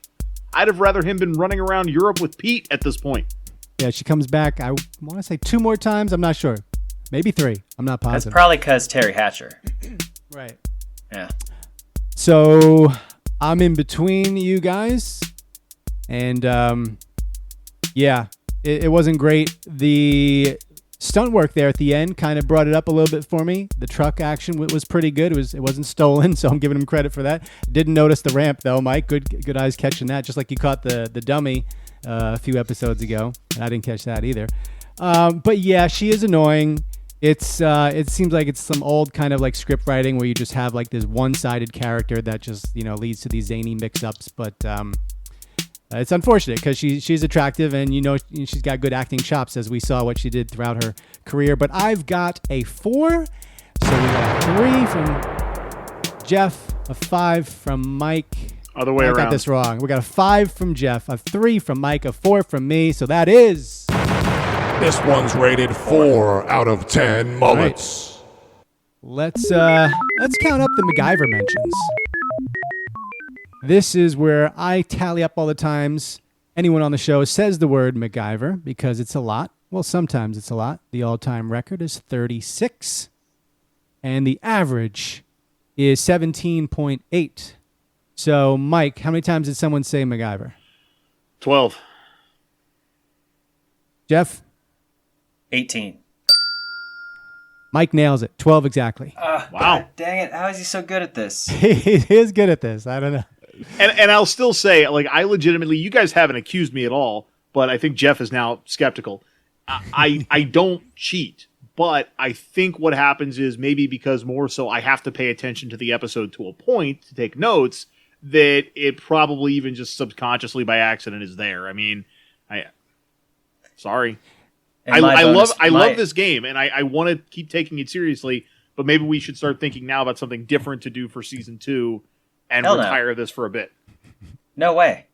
I'd have rather him been running around Europe with Pete at this point. Yeah, she comes back, I want to say 2 more times. I'm not sure. Maybe 3. I'm not positive. That's probably because Terry Hatcher. Right. Yeah. So I'm in between you guys. And yeah, it wasn't great. The stunt work there at the end kind of brought it up a little bit for me. The truck action was pretty good. It wasn't stolen, so I'm giving him credit for that. Didn't notice the ramp though, Mike. Good eyes catching that, just like you caught the dummy a few episodes ago, and I didn't catch that either. But yeah, she is annoying. It seems like it's some old kind of like script writing where you just have like this one-sided character that just leads to these zany mix-ups, but. It's unfortunate because she's attractive and she's got good acting chops, as we saw what she did throughout her career. But I've got a 4, so we got a 3 from Jeff, a 5 from Mike. Other way around. I got this wrong. We got a 5 from Jeff, a 3 from Mike, a 4 from me. So that is. This one's rated 4 out of 10 mullets. Right. Let's count up the MacGyver mentions. This is where I tally up all the times anyone on the show says the word MacGyver, because it's a lot. Well, sometimes it's a lot. The all-time record is 36, and the average is 17.8. So, Mike, how many times did someone say MacGyver? 12. Jeff? 18. Mike nails it. 12 exactly. Wow. God dang it. How is he so good at this? He is good at this. I don't know. And I'll still say, like, I legitimately, you guys haven't accused me at all, but I think Jeff is now skeptical. I don't cheat, but I think what happens is maybe because more so I have to pay attention to the episode to a point to take notes, that it probably even just subconsciously by accident is there. I mean, sorry. I love this game, and I want to keep taking it seriously, but maybe we should start thinking now about something different to do for season 2 and retire this for a bit. No way.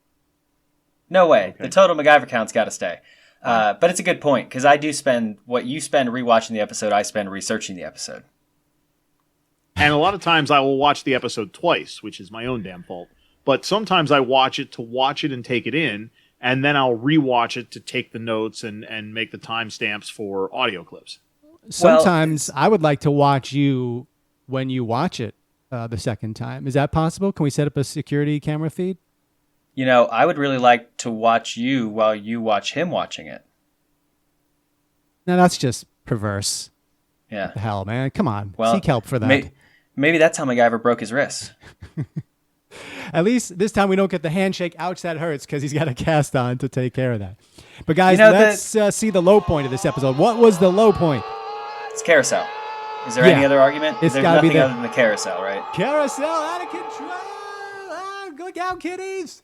Okay. The total MacGyver count's got to stay. Right. But it's a good point, because I do spend what you spend rewatching the episode, I spend researching the episode. And a lot of times I will watch the episode twice, which is my own damn fault. But sometimes I watch it to watch it and take it in, and then I'll rewatch it to take the notes and make the timestamps for audio clips. Sometimes I would like to watch you when you watch it the second time. Is that possible? Can we set up a security camera feed? I would really like to watch you while you watch him watching it. No, that's just perverse. Yeah. What the hell, man. Come on. Well, seek help for that. Maybe that's how MacGyver broke his wrist. At least this time we don't get the handshake. Ouch, that hurts, because he's got a cast on to take care of that. But guys, let's see the low point of this episode. What was the low point? It's carousel. Is there any other argument? It's There's gotta be nothing the other than the carousel, right? Carousel out of control. Look out, kiddies.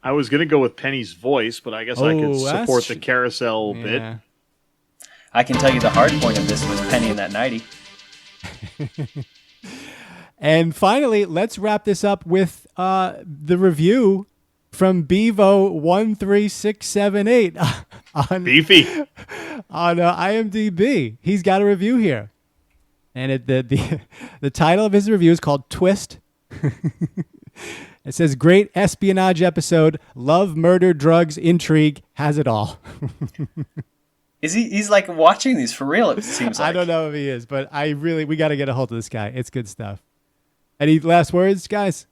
I was going to go with Penny's voice, but I guess I could support the carousel bit. I can tell you the hard point of this was Penny in that nightie. And finally, let's wrap this up with the review from Bevo13678 on Beefy on IMDb. He's got a review here, and the title of his review is called Twist. It says, "Great espionage episode. Love, murder, drugs, intrigue. Has it all." He's like watching these for real, it seems like. I don't know if he is, but we got to get a hold of this guy. It's good stuff. Any last words, guys?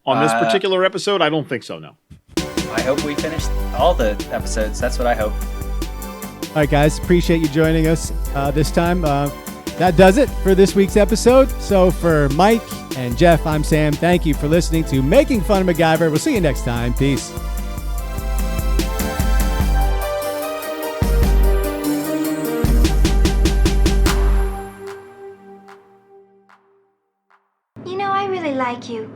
On this particular episode, I don't think so, no. I hope we finished all the episodes. That's what I hope. All right, guys. Appreciate you joining us this time. That does it for this week's episode. So for Mike and Jeff, I'm Sam. Thank you for listening to Making Fun of MacGyver. We'll see you next time. Peace. You know, I really like you.